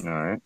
All right.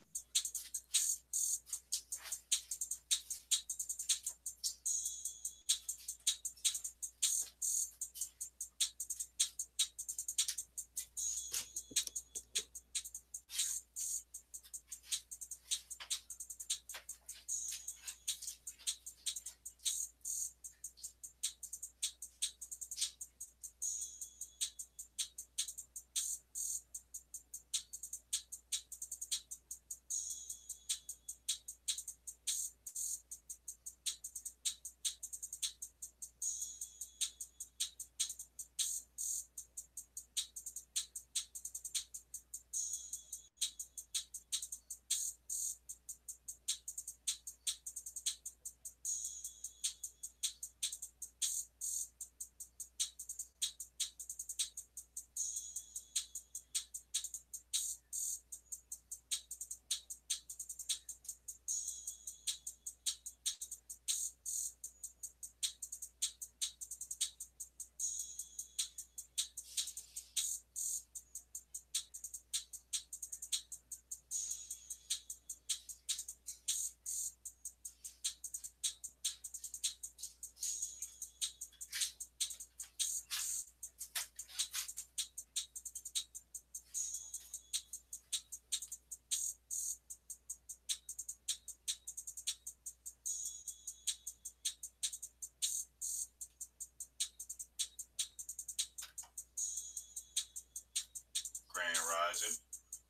Grand Rising.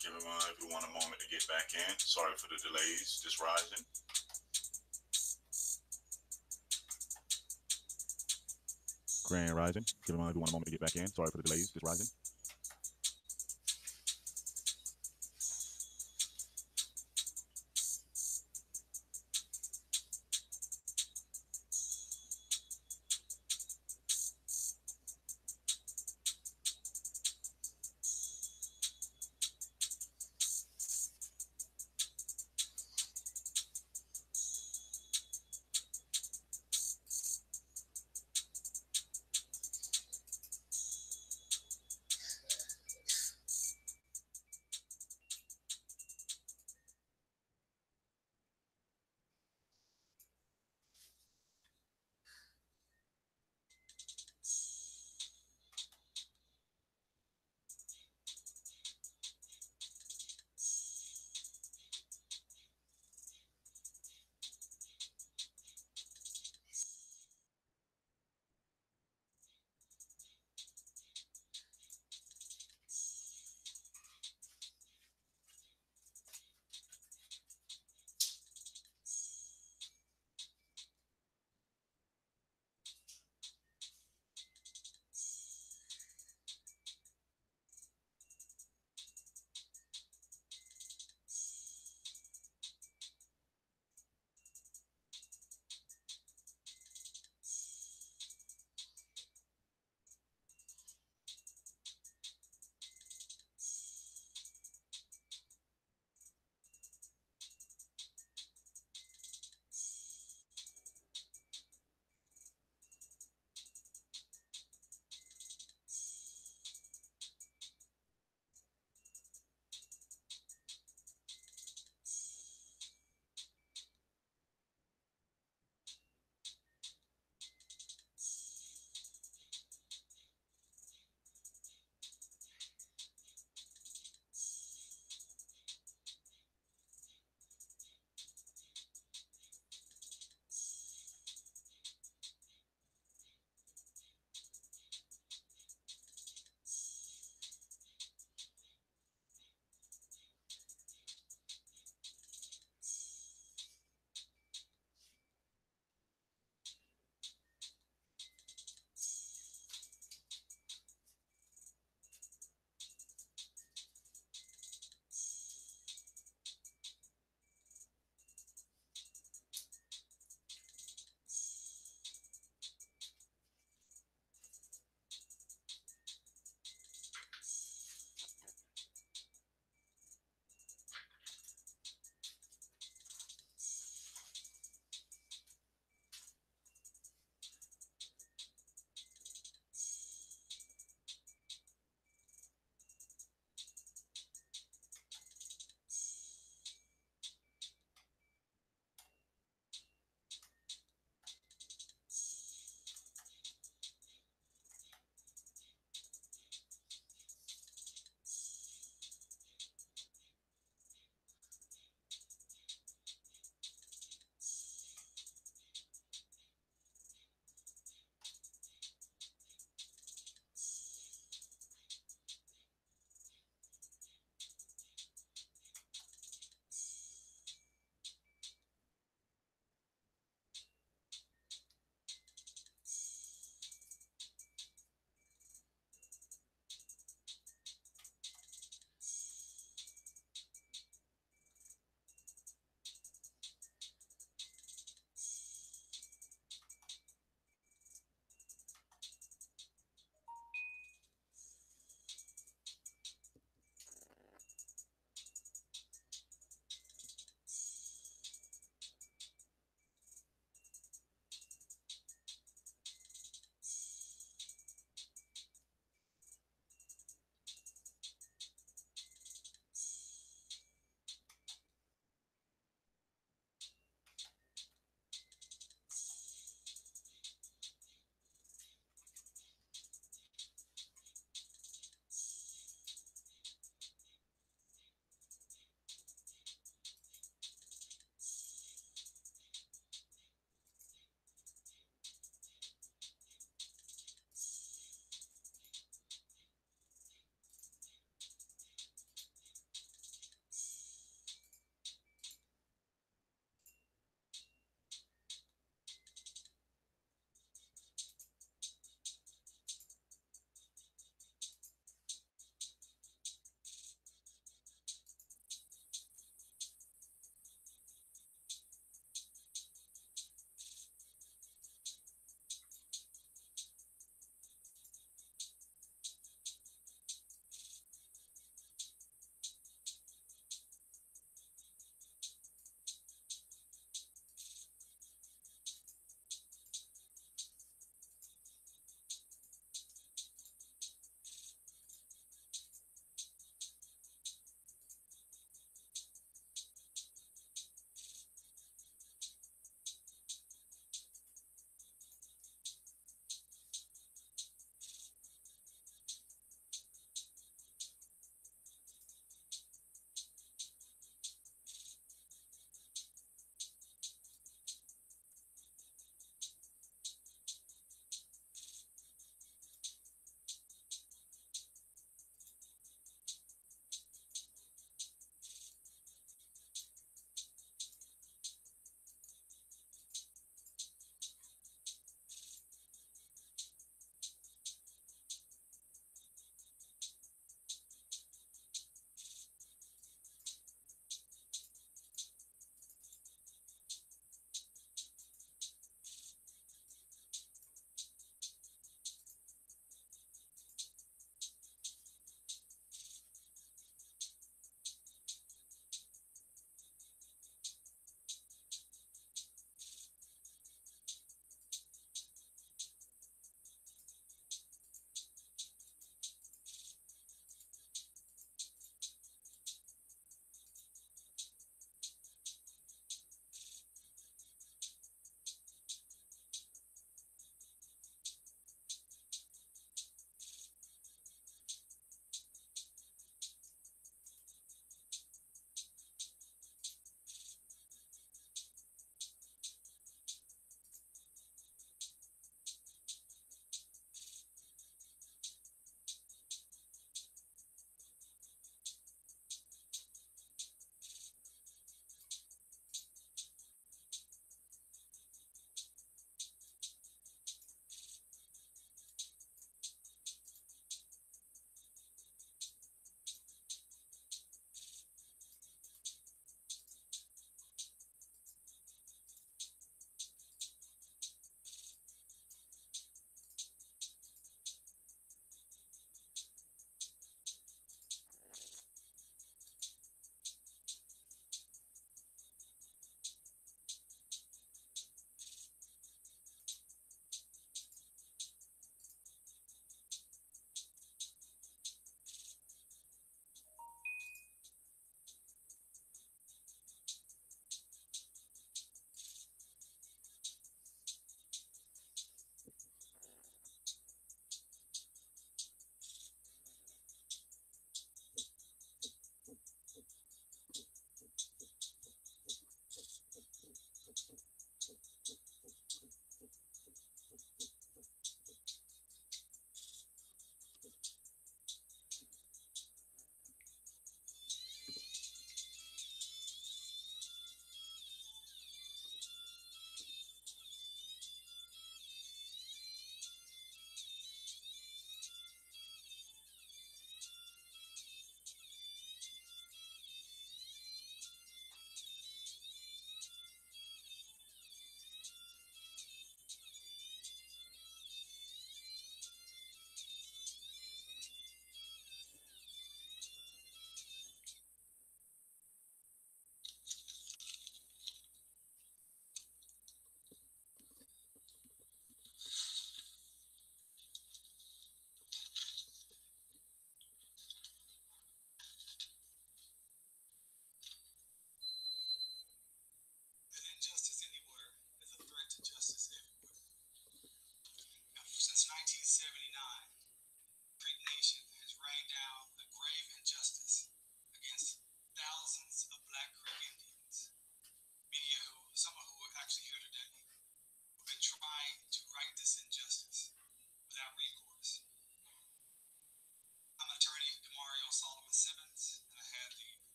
Give everyone a moment to get back in. Sorry for the delays. Just rising. Grand Rising. Give everyone a moment to get back in. Sorry for the delays. Just rising.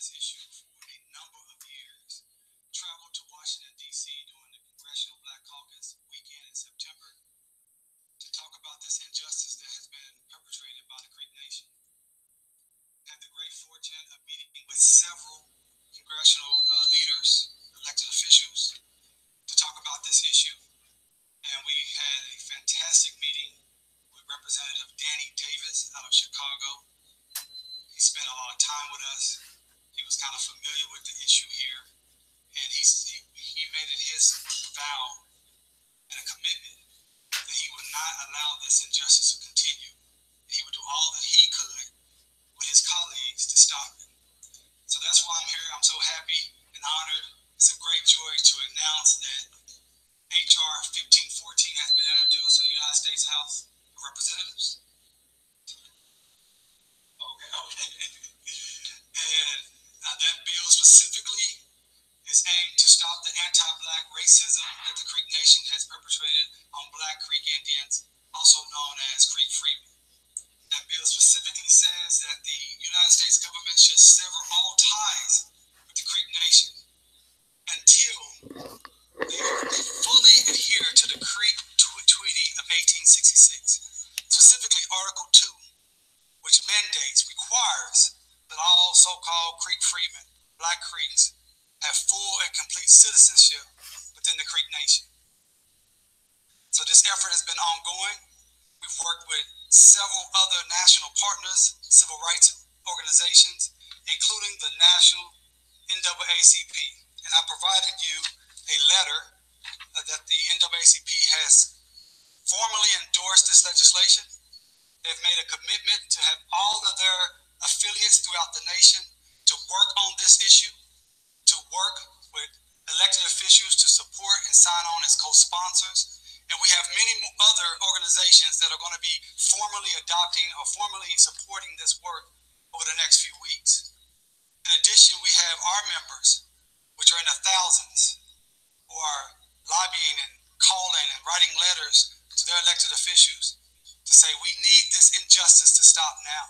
this issue for a number of years. Traveled to Washington, D.C. during the Congressional Black Caucus weekend in September to talk about this injustice that has been perpetrated by the Creek Nation. Had the great fortune of meeting with several congressional leaders, elected officials, to talk about this issue. And we had a fantastic meeting with Representative Danny Davis out of Chicago. He spent a lot of time with us. He was kind of familiar with the issue here. And he made it his vow and a commitment that he would not allow this injustice to continue. And he would do all that he could with his colleagues to stop it. So that's why I'm here. I'm so happy and honored. It's a great joy to announce that H.R. 1514 has been introduced in the United States House of Representatives. And that bill specifically is aimed to stop the anti-Black racism that the Creek Nation has perpetrated on Black Creek Indians, also known as Creek Freemen. That bill specifically says that the United States government should sever all ties with the Creek Nation until they fully adhere to the Creek Treaty of 1866, specifically Article 2, which requires that all so-called Creek Freemen, Black Creeks, have full and complete citizenship within the Creek Nation. So this effort has been ongoing. We've worked with several other national partners, civil rights organizations, including the National NAACP. And I provided you a letter that the NAACP has formally endorsed this legislation. They've made a commitment to have all of their affiliates throughout the nation to work on this issue, to work with elected officials to support and sign on as co-sponsors. And we have many other organizations that are going to be formally adopting or formally supporting this work over the next few weeks. In addition, we have our members, which are in the thousands, who are lobbying and calling and writing letters to their elected officials to say we need this injustice to stop now.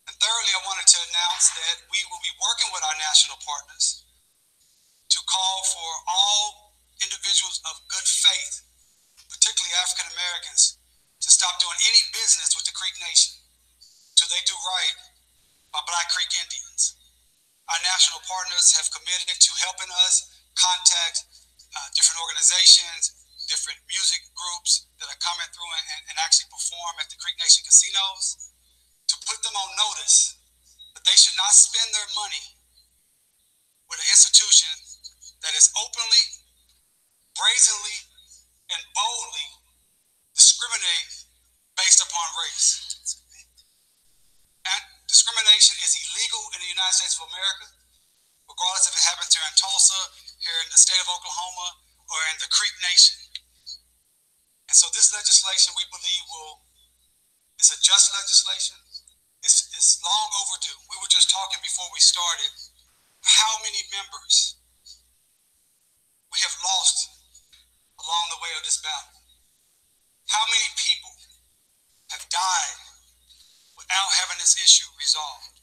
And thirdly, I wanted to announce that we will be working with our national partners to call for all individuals of good faith, particularly African Americans, to stop doing any business with the Creek Nation till they do right by Black Creek Indians. Our national partners have committed to helping us contact different organizations, different music groups that are coming through and actually perform at the Creek Nation casinos, to put them on notice that they should not spend their money with an institution that is openly, brazenly, and boldly discriminate based upon race. And discrimination is illegal in the United States of America, regardless if it happens here in Tulsa, here in the state of Oklahoma, or in the Creek Nation. And so this legislation, we believe, it's a just legislation. It's long overdue. We were just talking before we started how many members we have lost along the way of this battle. How many people have died without having this issue resolved?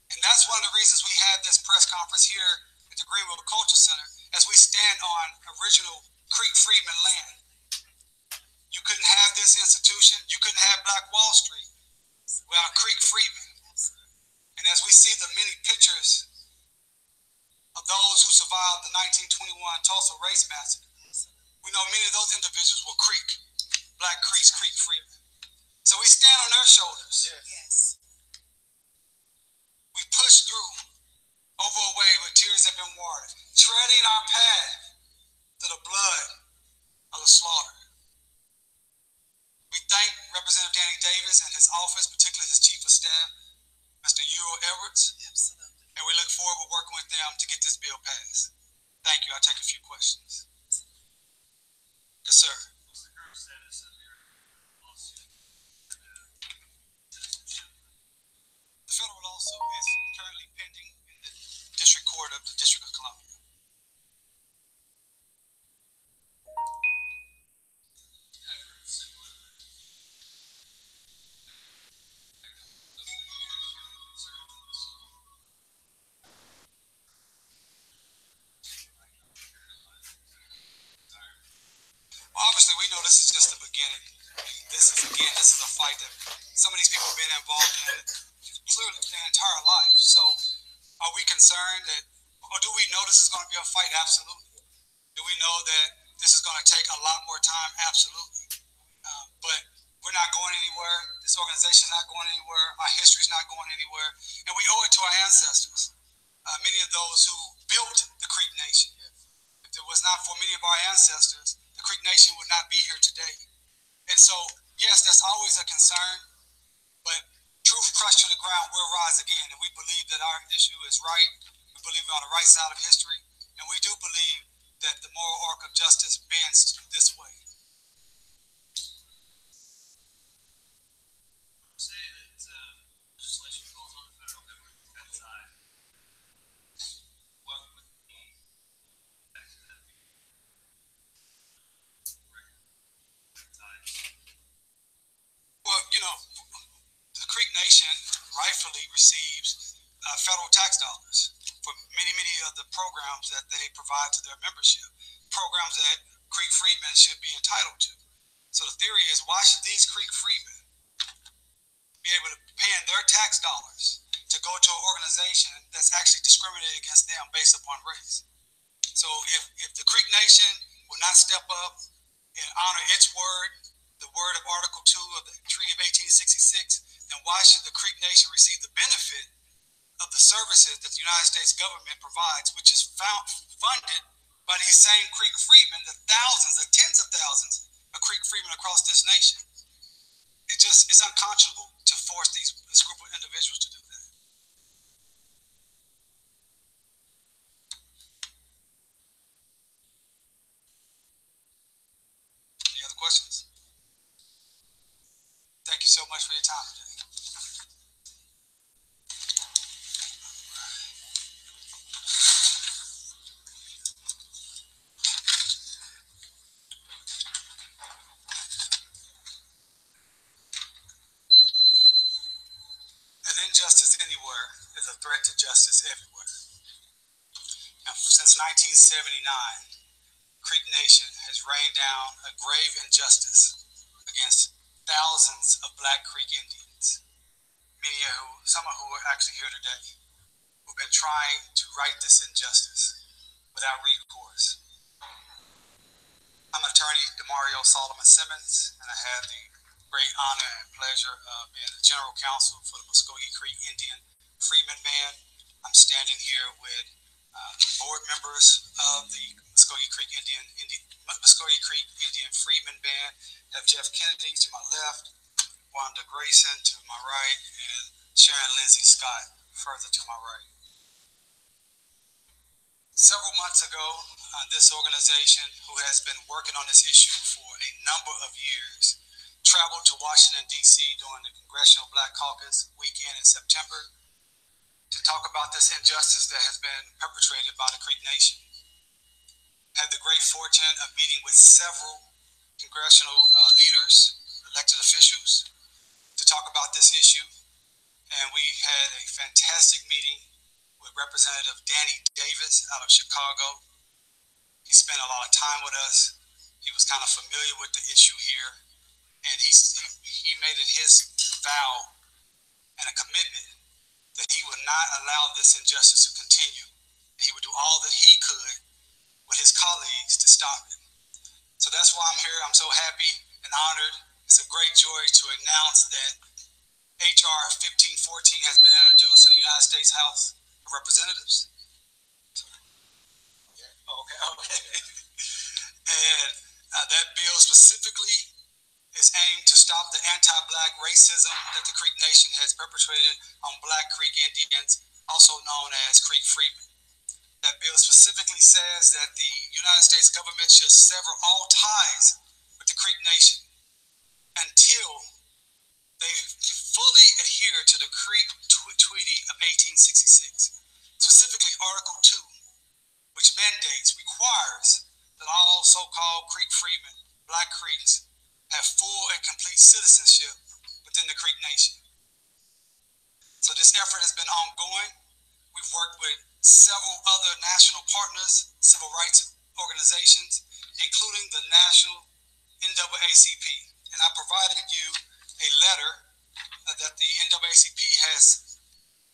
And that's one of the reasons we had this press conference here at the Greenwood Culture Center, as we stand on original Creek Freeman land. You couldn't have this institution, you couldn't have Black Wall Street without Creek Freeman. And as we see the many pictures of those who survived the 1921 Tulsa Race Massacre, we know many of those individuals were Black Creek Freemen. So we stand on their shoulders. Yes. We push through, over a way where tears have been watered, treading our path to the blood of the slaughter. We thank Representative Danny Davis and his office, particularly his Chief of Staff, Mr. Earl Edwards. Absolutely. And we look forward to working with them to get this bill passed. Thank you. I'll take a few questions. Yes, sir. What's the current status of your lawsuit? The federal lawsuit is currently pending in the District Court of the District of Columbia. obviously, we know this is just the beginning. This is a fight that some of these people have been involved in clearly their entire life. So, are we concerned that, or do we know this is going to be a fight? Absolutely. Do we know that this is going to take a lot more time? Absolutely. But we're not going anywhere. This organization is not going anywhere. Our history is not going anywhere. And we owe it to our ancestors, many of those who built the Creek Nation. If it was not for many of our ancestors, the Creek Nation would not be here today. And so, yes, that's always a concern, but truth crushed to the ground will rise again. And we believe that our issue is right. We believe we're on the right side of history. And we do believe that the moral arc of justice bends this way. Say that legislation calls on the federal government to cut side. What would be back to that? Well, the Creek Nation rightfully receives federal tax dollars for many of the programs that they provide to their membership, programs that Creek freedmen should be entitled to. So the theory is, why should these Creek freedmen be able to pay in their tax dollars to go to an organization that's actually discriminating against them based upon race? So if the Creek Nation will not step up and honor its word, the word of Article 2 of the Treaty of 1866, then why should the Creek Nation receive the benefit of the services that the United States government provides, which is funded by these same Creek freedmen, the thousands, the tens of thousands of Creek freedmen across this nation? It's unconscionable to force this group of individuals to do that. Any other questions? Thank you so much for your time today. An injustice anywhere is a threat to justice everywhere. Now, since 1979, Creek Nation has rained down a grave injustice against thousands of Black Creek Indians, some of who are actually here today, who've been trying to right this injustice without recourse. I'm attorney Demario Solomon Simmons, and I have the great honor and pleasure of being the general counsel for the Muscogee Creek Indian Freedmen Band. I'm standing here with board members of the Muscogee Creek Indian Freedmen Band. I have Jeff Kennedy to my left, Wanda Grayson to my right, and Sharon Lindsay Scott further to my right. Several months ago, this organization, who has been working on this issue for a number of years, traveled to Washington, D.C. during the Congressional Black Caucus weekend in September to talk about this injustice that has been perpetrated by the Creek Nation. Had the great fortune of meeting with several congressional leaders, elected officials, to talk about this issue. And we had a fantastic meeting with Representative Danny Davis out of Chicago. He spent a lot of time with us. He was kind of familiar with the issue here. And he made it his vow and a commitment that he would not allow this injustice to continue. He would do all that he could with his colleagues to stop it. So that's why I'm here. I'm so happy and honored. It's a great joy to announce that H.R. 1514 has been introduced in the United States House of Representatives. Okay. And that bill specifically is aimed to stop the anti-Black racism that the Creek Nation has perpetrated on Black Creek Indians, also known as Creek freedmen. That bill specifically says that the United States government should sever all ties with the Creek Nation until they fully adhere to the Creek Treaty of 1866, specifically Article 2, which requires that all so-called Creek freedmen, Black Creeks, have full and complete citizenship within the Creek Nation. So this effort has been ongoing. We've worked with several other national partners, civil rights organizations, including the National NAACP, and I provided you a letter that the NAACP has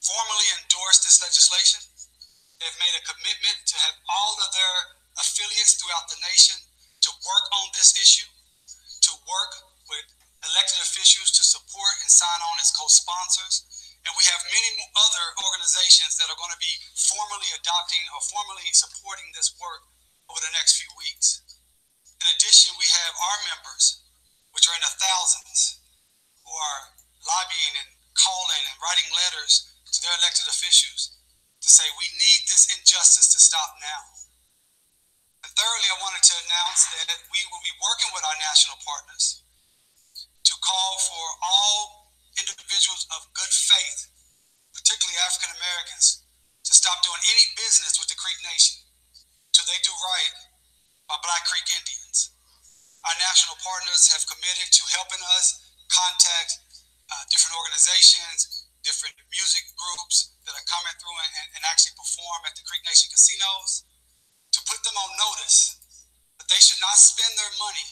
formally endorsed this legislation. They've made a commitment to have all of their affiliates throughout the nation to work on this issue, to work with elected officials to support and sign on as co-sponsors. And we have many other organizations that are going to be formally adopting or formally supporting this work over the next few weeks. In addition, we have our members, which are in the thousands, who are lobbying and calling and writing letters to their elected officials to say we need this injustice to stop now. And thirdly, I wanted to announce that we will be working with our national partners to call for all individuals of good faith, particularly African Americans, to stop doing any business with the Creek Nation till they do right by Black Creek Indians. Our national partners have committed to helping us contact different organizations, different music groups that are coming through and actually perform at the Creek Nation casinos, to put them on notice that they should not spend their money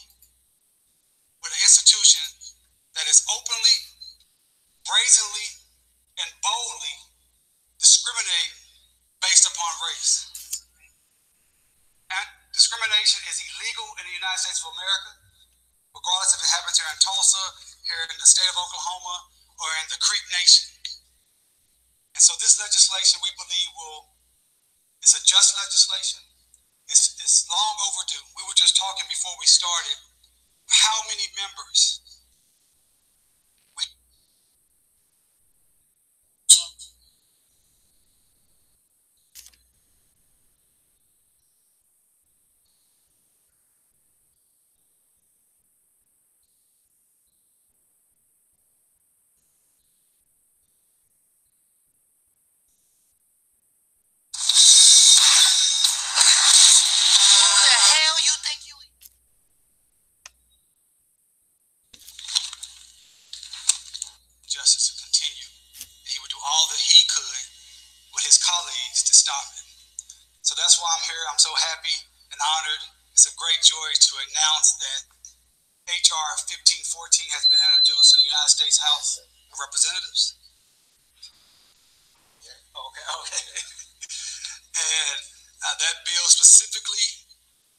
with an institution that is openly, brazenly, and boldly discriminating based upon race. And discrimination is illegal in the United States of America, regardless if it happens here in Tulsa, here in the state of Oklahoma, or in the Creek Nation. And so this legislation, we believe, is a just legislation. It's long overdue. We were just talking before we started how many members justice to continue. He would do all that he could with his colleagues to stop it. So that's why I'm here. I'm so happy and honored. It's a great joy to announce that HR 1514 has been introduced to the United States House of Representatives. Okay. And that bill specifically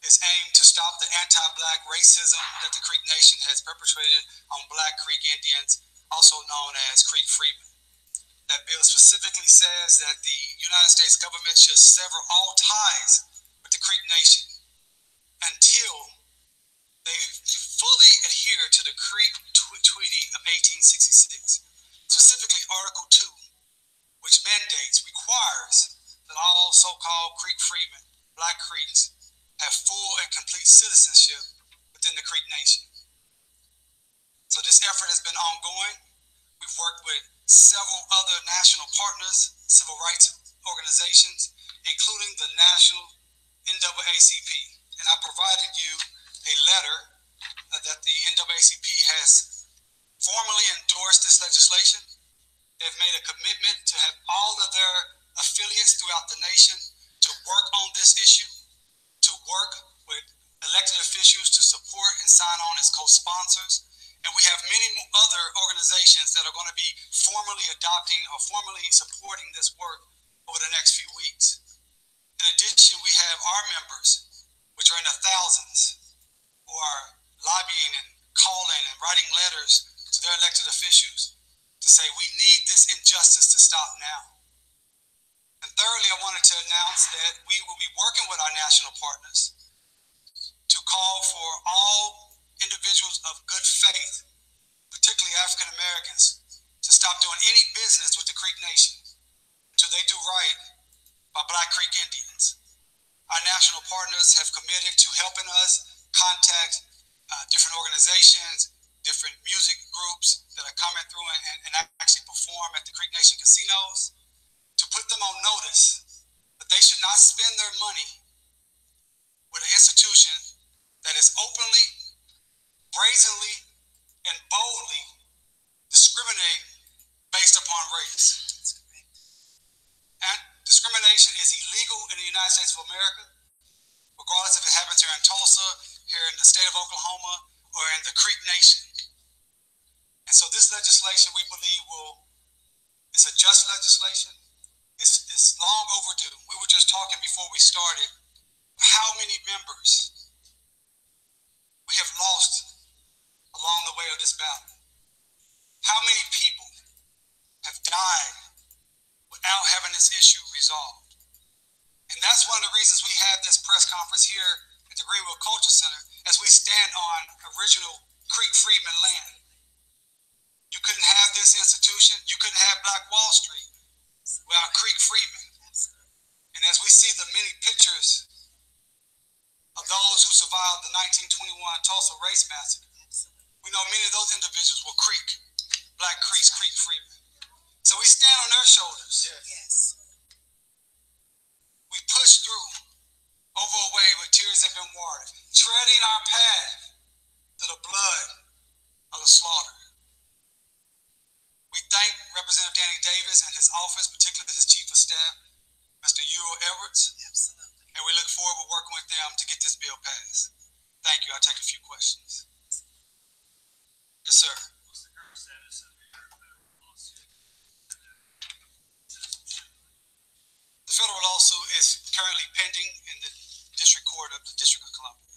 is aimed to stop the anti-Black racism that the Creek Nation has perpetrated on Black Creek Indians, also known as Creek freemen. That bill specifically says that the United States government should sever all ties with the Creek Nation until they fully adhere to the Creek Treaty of 1866, specifically Article 2, which requires that all so-called Creek freemen, Black Creeks, have full and complete citizenship within the Creek Nation. So this effort has been ongoing. We've worked with several other national partners, civil rights organizations, including the national NAACP. And I provided you a letter that the NAACP has formally endorsed this legislation. They've made a commitment to have all of their affiliates throughout the nation to work on this issue, to work with elected officials to support and sign on as co-sponsors. And we have many other organizations that are going to be formally adopting or formally supporting this work over the next few weeks. In addition, we have our members, which are in the thousands, who are lobbying and calling and writing letters to their elected officials to say we need this injustice to stop now. And thirdly, I wanted to announce that we will be working with our national partners to call for all individuals of good faith, particularly African Americans, to stop doing any business with the Creek Nation until they do right by Black Creek Indians. Our national partners have committed to helping us contact different organizations, different music groups that are coming through and actually perform at the Creek Nation casinos, to put them on notice that they should not spend their money with an institution that is openly, brazenly, and boldly discriminating based upon race. And discrimination is illegal in the United States of America, regardless if it happens here in Tulsa, here in the state of Oklahoma, or in the Creek Nation. And so this legislation, we believe, it's a just legislation. It's long overdue. We were just talking before we started how many members we have lost along the way of this battle. How many people have died without having this issue resolved. And that's one of the reasons we have this press conference here at the Greenwood Culture Center as we stand on original Creek Freedman land. You couldn't have this institution, you couldn't have Black Wall Street without Creek Freedman. And as we see the many pictures of those who survived the 1921 Tulsa Race Massacre, we know many of those individuals were Black Creek Freedmen. So we stand on their shoulders. Yes. We push through over a way where tears have been watered, treading our path to the blood of the slaughter. We thank Representative Danny Davis and his office, particularly his Chief of Staff, Mr. Euro Edwards. Absolutely. And we look forward to working with them to get this bill passed. Thank you. I'll take a few questions. Yes, sir. What's the current status of your federal lawsuit? The federal lawsuit is currently pending in the District Court of the District of Columbia.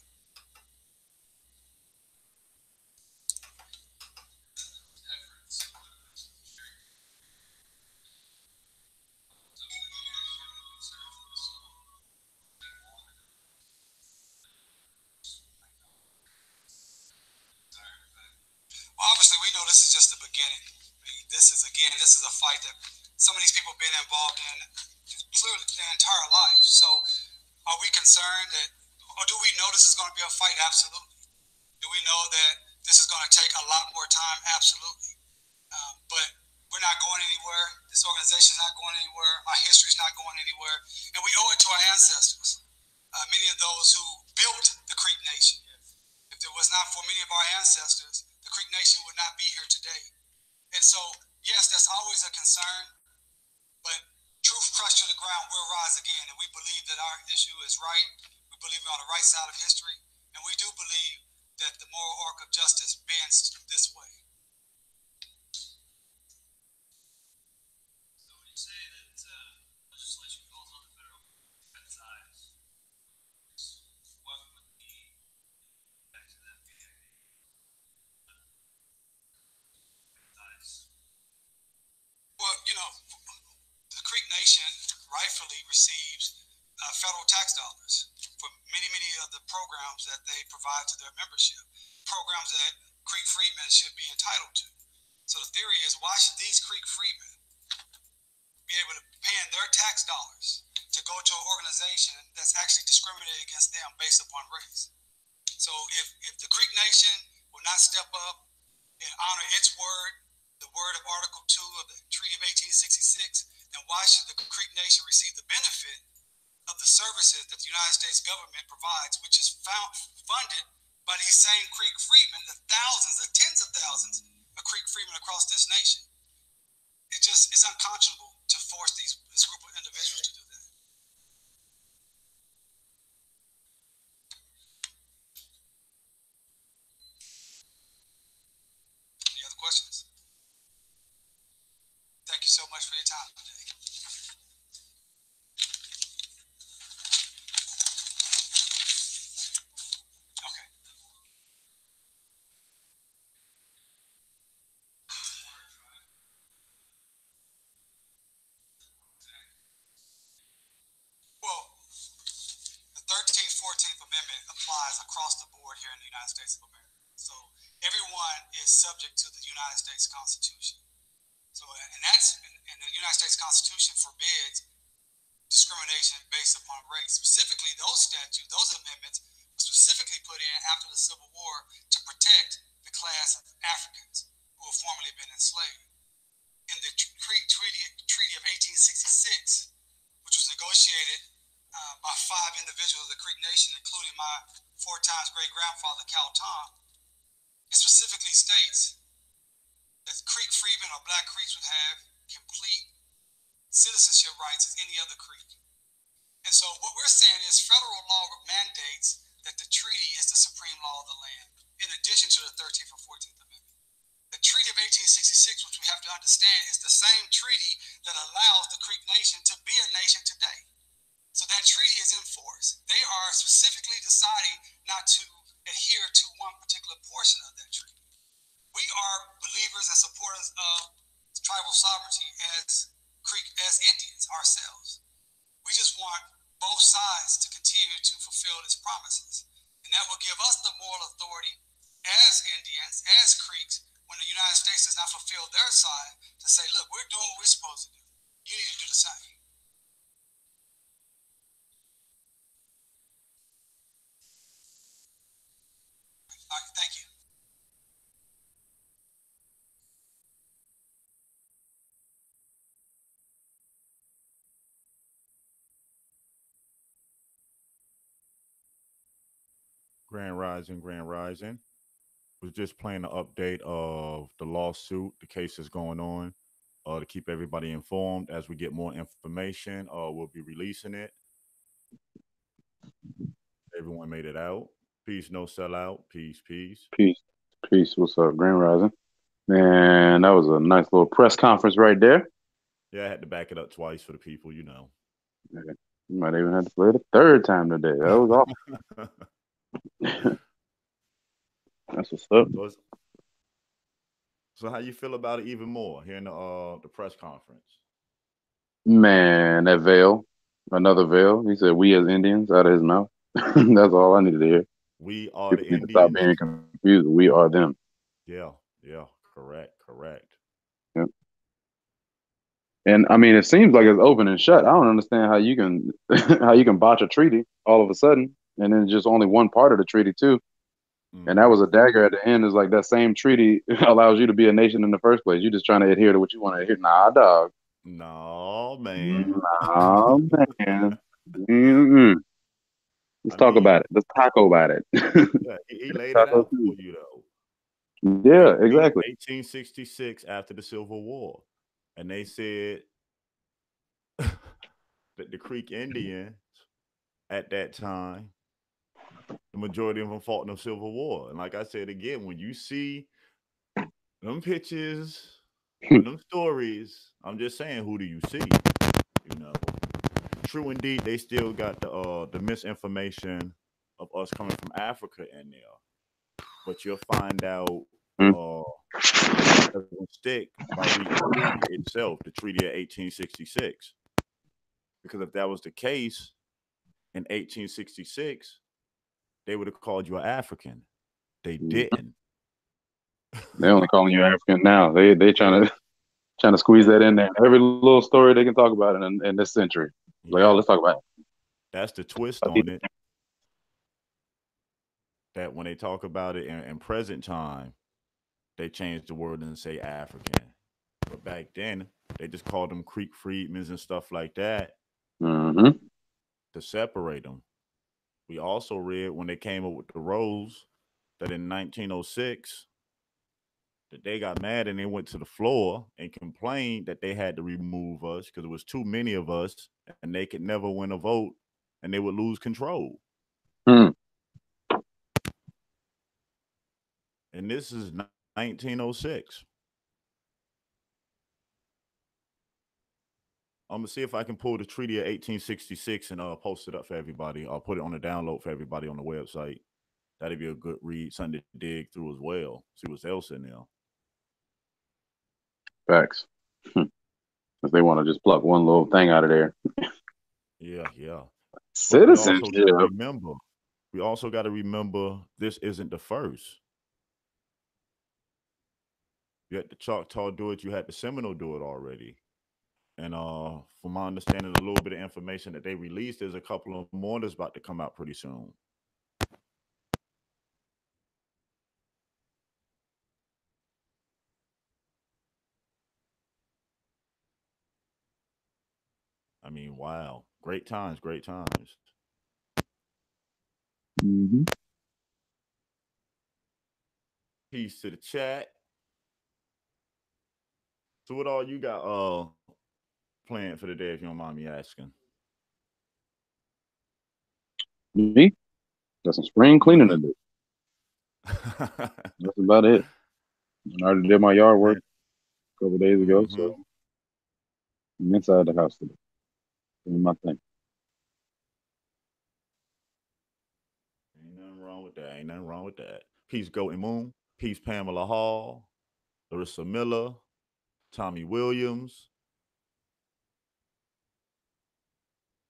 Well, obviously, we know this is just the beginning. I mean, this is a fight that some of these people have been involved in clearly their entire life. So, are we concerned that, or do we know this is going to be a fight? Absolutely. Do we know that this is going to take a lot more time? Absolutely. But we're not going anywhere. This organization is not going anywhere. Our history is not going anywhere. And we owe it to our ancestors, many of those who built the Creek Nation. If it was not for many of our ancestors, the Creek Nation would not be here today. And so, yes, that's always a concern, but truth crushed to the ground will rise again. And we believe that our issue is right. We believe we're on the right side of history. And we do believe that the moral arc of justice bends this way. So when you say that legislation falls on the federal defense side, what would be back to that being Well, you know, the Creek Nation rightfully receives federal tax dollars for many of the programs that they provide to their membership, programs that Creek Freedmen should be entitled to. So the theory is, why should these Creek Freedmen be able to pay in their tax dollars to go to an organization that's actually discriminating against them based upon race? So if the Creek Nation will not step up and honor its word, the word of Article 2 of the Treaty of 1866, then why should the Creek Nation receive the benefit of the services that the United States government provides, which is funded by these same Creek Freedmen, the thousands, the tens of thousands of Creek Freedmen across this nation? It's unconscionable to force this group of individuals to do that. Any other questions? Thank you so much for your time today. Okay. Well, the 13th, 14th Amendment applies across the board here in the United States of America. So everyone is subject to the United States Constitution. So, and the United States Constitution forbids discrimination based upon race. Specifically, those statutes, those amendments were specifically put in after the Civil War to protect the class of Africans who have formerly been enslaved. In the Treaty of 1866, which was negotiated by 5 individuals of the Creek Nation, including my 4 times great-grandfather, Cal Tom, it specifically states that Creek Freedmen or Black Creeks would have complete citizenship rights as any other Creek. And so what we're saying is federal law mandates that the treaty is the supreme law of the land, in addition addition to the 13th or 14th Amendment. The Treaty of 1866, which we have to understand, is the same treaty that allows the Creek Nation to be a nation today. So that treaty is in force. They are specifically deciding not to adhere to one particular portion of that treaty. We are believers and supporters of tribal sovereignty as Indians ourselves. We just want both sides to continue to fulfill its promises. And that will give us the moral authority as Indians, as Creeks, when the United States does not fulfill their side, to say, look, we're doing what we're supposed to do. You need to do the same. All right, thank you. Grand Rising, Grand Rising. Was just playing an update of the lawsuit, the case is going on. To keep everybody informed as we get more information, we'll be releasing it. Everyone made it out. Peace, no sellout. Peace, peace. Peace. Peace. What's up, Grand Rising? Man, that was a nice little press conference right there. Yeah, I had to back it up twice for the people, you know. Yeah. You might even have to play it a third time today. That was awesome. That's what's up. So how you feel about it even more here in the press conference? Man, that veil, another veil. He said, "We as Indians," out of his mouth. That's all I needed to hear. We are People the need to stop Indians. being confused. We are them. Yeah, correct. Yep. And I mean, it seems like it's open and shut. I don't understand how you can how you can botch a treaty all of a sudden, and then just only one part of the treaty too. And that was a dagger at the end. Is like that same treaty allows you to be a nation in the first place. You're just trying to adhere to what you want to adhere. Nah, dog. No, man. Nah, man. Mm-mm. Let's talk about it. Let's taco about it. Yeah, he laid it out for you, though. Yeah, exactly. 1866, after the Civil War. And they said that the Creek Indians at that time, the majority of them fought in the Civil War. And like I said again, when you see them pictures, them stories, I'm just saying, who do you see? You know, true indeed, they still got the misinformation of us coming from Africa in there. But you'll find out doesn't stick by reading the treaty itself, the Treaty of 1866. Because if that was the case in 1866, they would have called you an African. They didn't. They're only calling you African now. They trying to squeeze that in there. Every little story they can talk about in this century. Like, oh, let's talk about it. That's the twist on it. That when they talk about it in present time, they change the word and say African. But back then, they just called them Creek freedmen and stuff like that to separate them. We also read when they came up with the rolls that in 1906, that they got mad and they went to the floor and complained that they had to remove us because it was too many of us and they could never win a vote and they would lose control. And this is 1906. I'm gonna see if I can pull the Treaty of 1866 and post it up for everybody. I'll put it on the download for everybody on the website. That'd be a good read, something to dig through as well. See what's else in there. Facts. If they want to just pluck one little thing out of there. Yeah. Citizenship. We also got to remember this isn't the first. You had the Choctaw do it. You had the Seminole do it already. And from my understanding, a little bit of information that they released, there's a couple of more that's about to come out pretty soon. I mean, wow. Great times. Peace to the chat. So what all you got planned for the day, if you don't mind me asking? Me? Got some spring cleaning to do. That's about it. I already did my yard work a couple days ago, so I'm inside the house today doing my thing. Ain't nothing wrong with that. Ain't nothing wrong with that. Peace, Goat and Moon. Peace, Pamela Hall, Larissa Miller, Tommy Williams.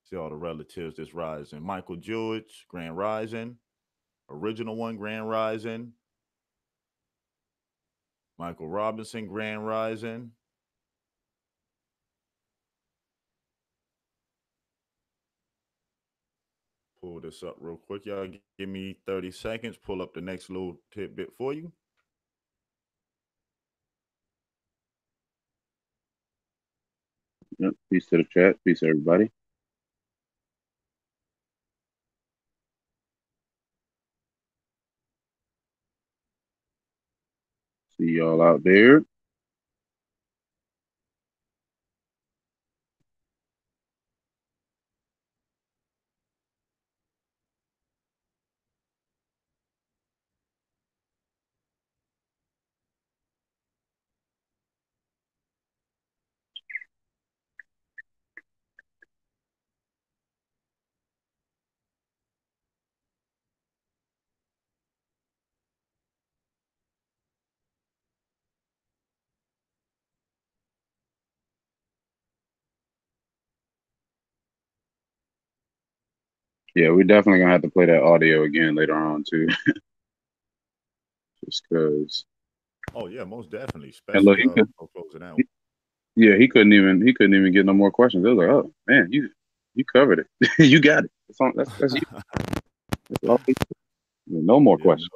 See all the relatives that's rising. Michael George, Grand Rising. Original one, Grand Rising. Michael Robinson, Grand Rising. Pull this up real quick. Y'all give me 30 seconds. Pull up the next little tidbit for you. Yep. Peace to the chat. Peace, everybody. See y'all out there. Yeah, we're definitely gonna have to play that audio again later on too. Just because. Oh yeah, most definitely. And look, Especially for closing out. yeah, he couldn't even get no more questions. I was like, oh man, you covered it. You got it. That's you. That's all. No more questions.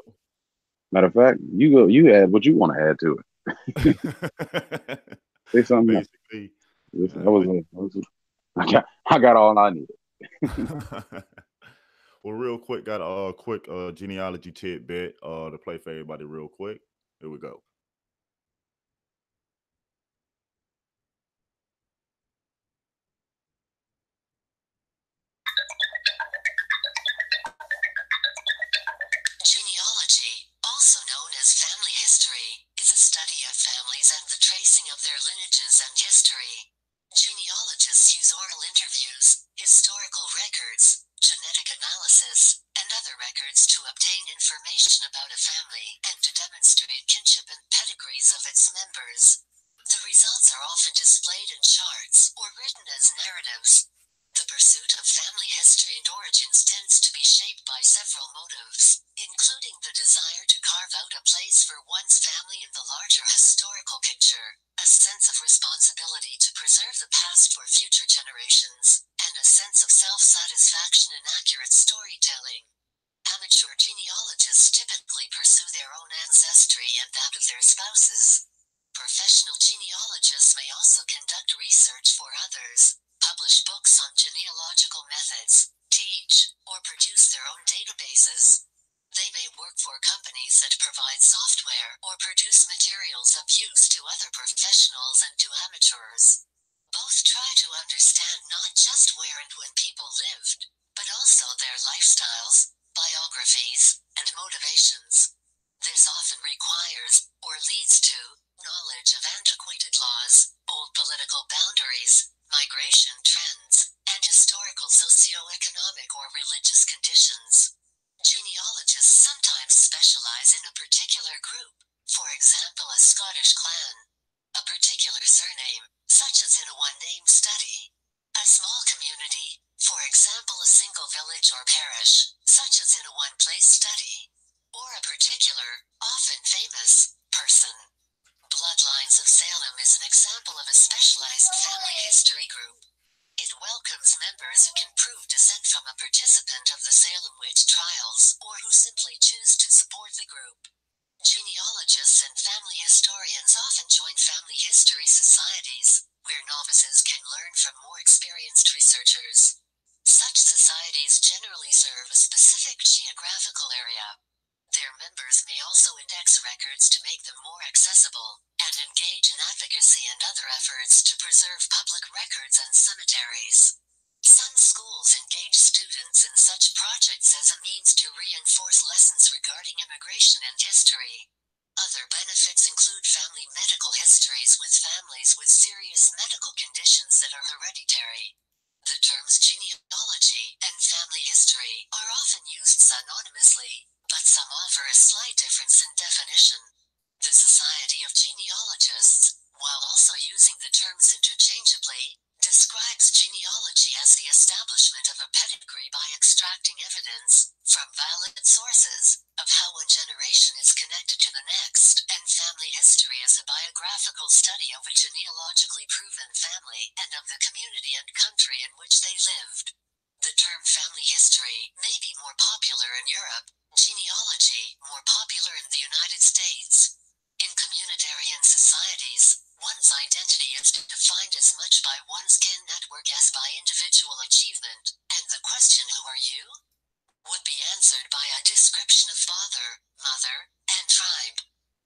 Matter of fact, you add what you want to add to it. Say something else. Basically. I got all I needed. Well, real quick, got a quick genealogy tidbit to play for everybody real quick. Here we go. Genealogy, also known as family history, is a study of families and the tracing of their lineages and history. Genealogists use oral interviews, historical records, genetic analysis, and other records to obtain information about a family and to demonstrate kinship and pedigrees of its members. The results are often displayed in charts or written as narratives. The pursuit of family history and origins tends to be shaped by several motives, including the desire to carve out a place for one's family in the larger historical picture, a sense of responsibility to preserve the past for future generations, and a sense of self-satisfaction in accurate storytelling. Amateur genealogists typically pursue their own ancestry and that of their spouses. Professional genealogists may also conduct research for others, publish books on genealogical methods, teach, or produce their own databases. They may work for companies that provide software or produce materials of use to other professionals and to amateurs. Both try to understand not just where and when people lived, but also their lifestyles, biographies, and motivations. This often requires, or leads to, knowledge of antiquated laws, old political boundaries, migration trends, and historical socio-economic or religious conditions. Genealogists sometimes specialize in a particular group, for example a Scottish clan, a particular surname, such as in a one-name study, a small community, for example a single village or parish, such as in a one-place study, or a particular, often famous, person. Bloodlines of Salem is an example of a specialized family history group. It welcomes members who can prove descent from a participant of the Salem witch trials or who simply choose to support the group. Genealogists and family historians often join family history societies, where novices can learn from more experienced researchers. Such societies generally serve a specific geographical area. Their members may also index records to make them more accessible, and engage in advocacy and other efforts to preserve public records and cemeteries. Some schools engage students in such projects as a means to reinforce lessons regarding immigration and history. Other benefits include family medical histories with families with serious medical conditions that are hereditary. The terms genealogy and family history are often used synonymously, but some offer a slight difference in definition. The Society of Genealogists, while also using the terms interchangeably, describes genealogy as the establishment of a pedigree by extracting evidence, from valid sources, of how one generation is connected to the next, and family history as a biographical study of a genealogically proven family and of the community and country in which they lived. The term family history may be more popular in Europe, genealogy more popular in the United States. In communitarian societies, one's identity is defined as much by one's kin network as by individual achievement, and the question "who are you?" would be answered by a description of father, mother, and tribe.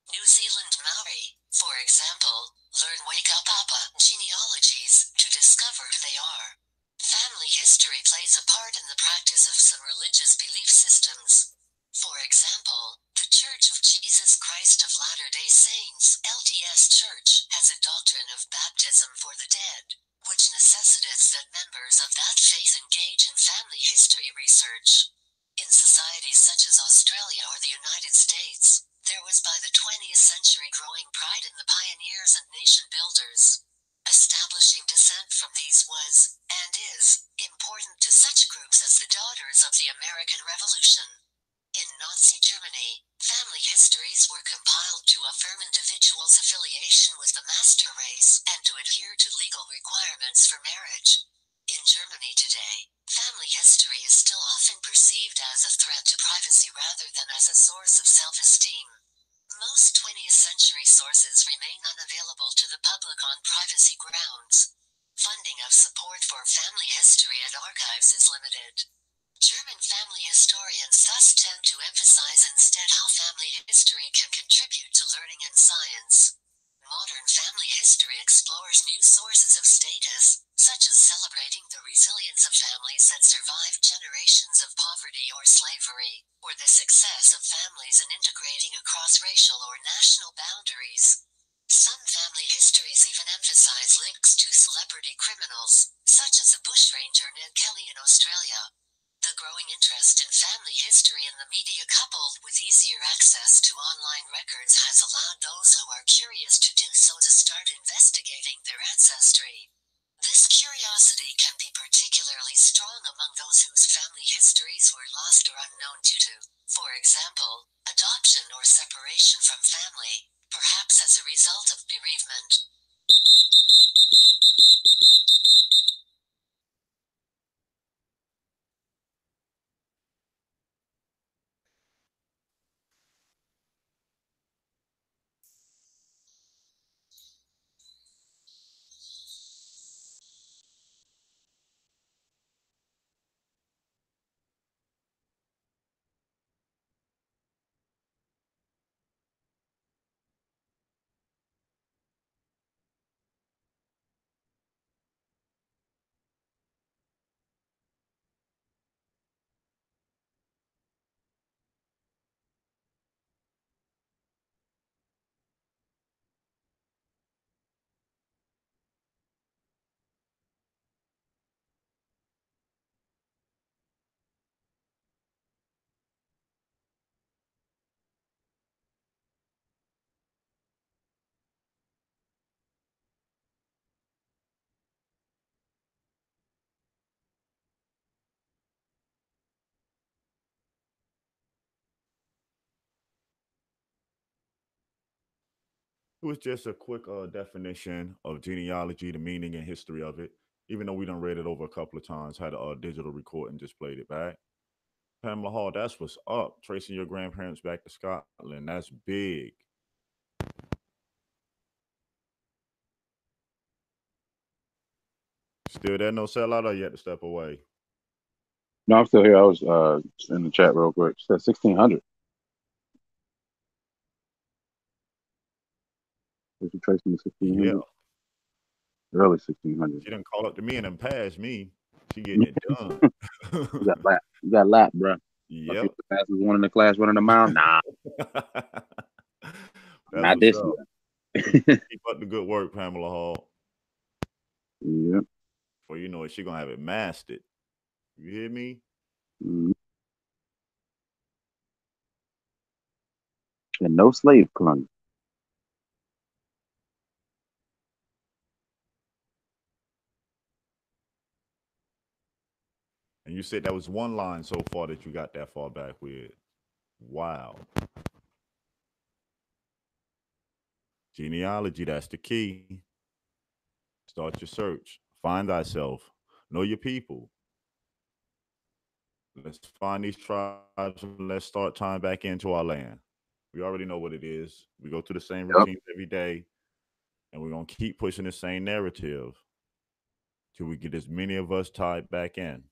New Zealand Maori, for example, learn Waka Papa genealogies to discover who they are. Family history plays a part in the practice of some religious belief systems. For example, the Church of Jesus Christ of Latter-day Saints (LDS Church) has a doctrine of baptism for the dead, which necessitates that members of that faith engage in family history research. In societies such as Australia or the United States, there was by the 20th century growing pride in the pioneers and nation builders. Establishing descent from these was, and is, important to such groups as the Daughters of the American Revolution. In Nazi Germany, family histories were compiled to affirm individuals' affiliation with the master race and to adhere to legal requirements for marriage. In Germany today, family history is still often perceived as a threat to privacy rather than as a source of self-esteem. Most 20th century sources remain unavailable to the public on privacy grounds. Funding of support for family history and archives is limited. German family historians thus tend to emphasize instead how family history can contribute to learning and science. Modern family history explores new sources of status, such as celebrating the resilience of families that survived generations of poverty or slavery, or the success of families in integrating across racial or national boundaries. Some family histories even emphasize links to celebrity criminals, such as the bushranger Ned Kelly in Australia. The growing interest in family history in the media coupled with easier access to online records has allowed those who are curious to do so to start investigating their ancestry. This curiosity can be particularly strong among those whose family histories were lost or unknown due to, for example, adoption or separation from family, perhaps as a result of bereavement. It was just a quick definition of genealogy, the meaning and history of it. Even though we done read it over a couple of times, had a digital recording, just played it back. Pamela Hall, that's what's up. Tracing your grandparents back to Scotland, that's big. Still there, no sellout, or you had to step away? No, I'm still here. I was in the chat real quick. It said 1600. If you trace from the Yeah. 1600, early 1600s. She didn't call up to me and then pass me. She getting it done. You got lap. You got lap, bro. Yep. The fastest one in the class running a mile. Nah, That's not what's this up. year. Keep up the good work, Pamela Hall. Yep. For you know it, she gonna have it mastered. You hear me? Mhm. And no slave clung. And you said that was one line so far that you got that far back with. Wow. Genealogy, that's the key. Start your search. Find thyself. Know your people. Let's find these tribes and let's start tying back into our land. We already know what it is. We go through the same Yep. routines every day, and we're gonna keep pushing the same narrative till we get as many of us tied back in.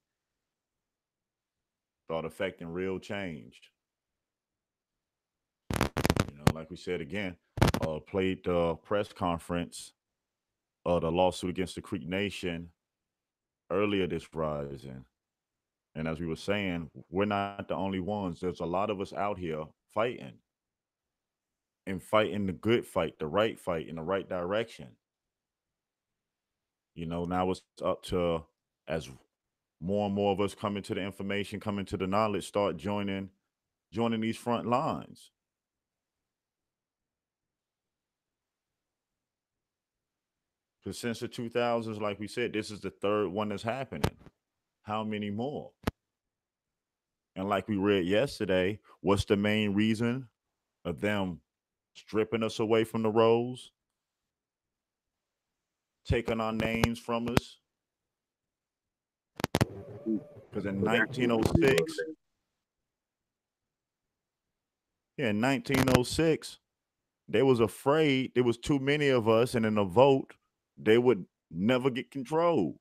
Start affecting real change. You know, like we said again, played the press conference of the lawsuit against the Creek Nation earlier this rising. And as we were saying, we're not the only ones. There's a lot of us out here fighting and fighting the good fight, the right fight in the right direction. You know, now it's up to as more and more of us come into the information, come into the knowledge, start joining these front lines. Because since the 2000s, like we said, this is the third one that's happening. How many more? And like we read yesterday, what's the main reason of them stripping us away from the roles, taking our names from us? Because in 1906, yeah, in 1906, they was afraid there was too many of us, and in a vote, they would never get control.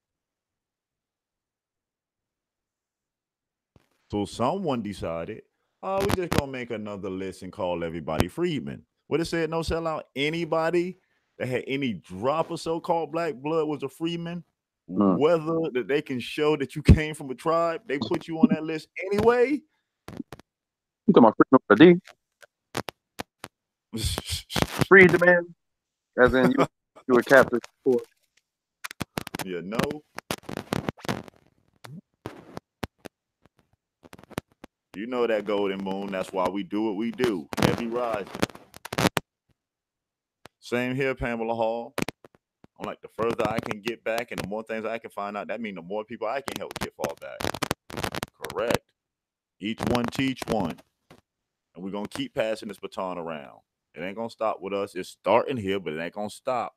So someone decided, oh, we just gonna make another list and call everybody freedmen. What it said, no sellout. Anybody that had any drop of so-called black blood was a freeman. Mm. Whether that they can show that you came from a tribe, they put you on that list anyway. You talking about freedom of the D? Freed the man, as in you were captive before. You know, you know that golden moon. That's why we do what we do. Heavy rising. Same here, Pamela Hall. I'm like, the further I can get back and the more things I can find out, that means the more people I can help get far back. Correct. Each one teach one. And we're going to keep passing this baton around. It ain't going to stop with us. It's starting here, but it ain't going to stop.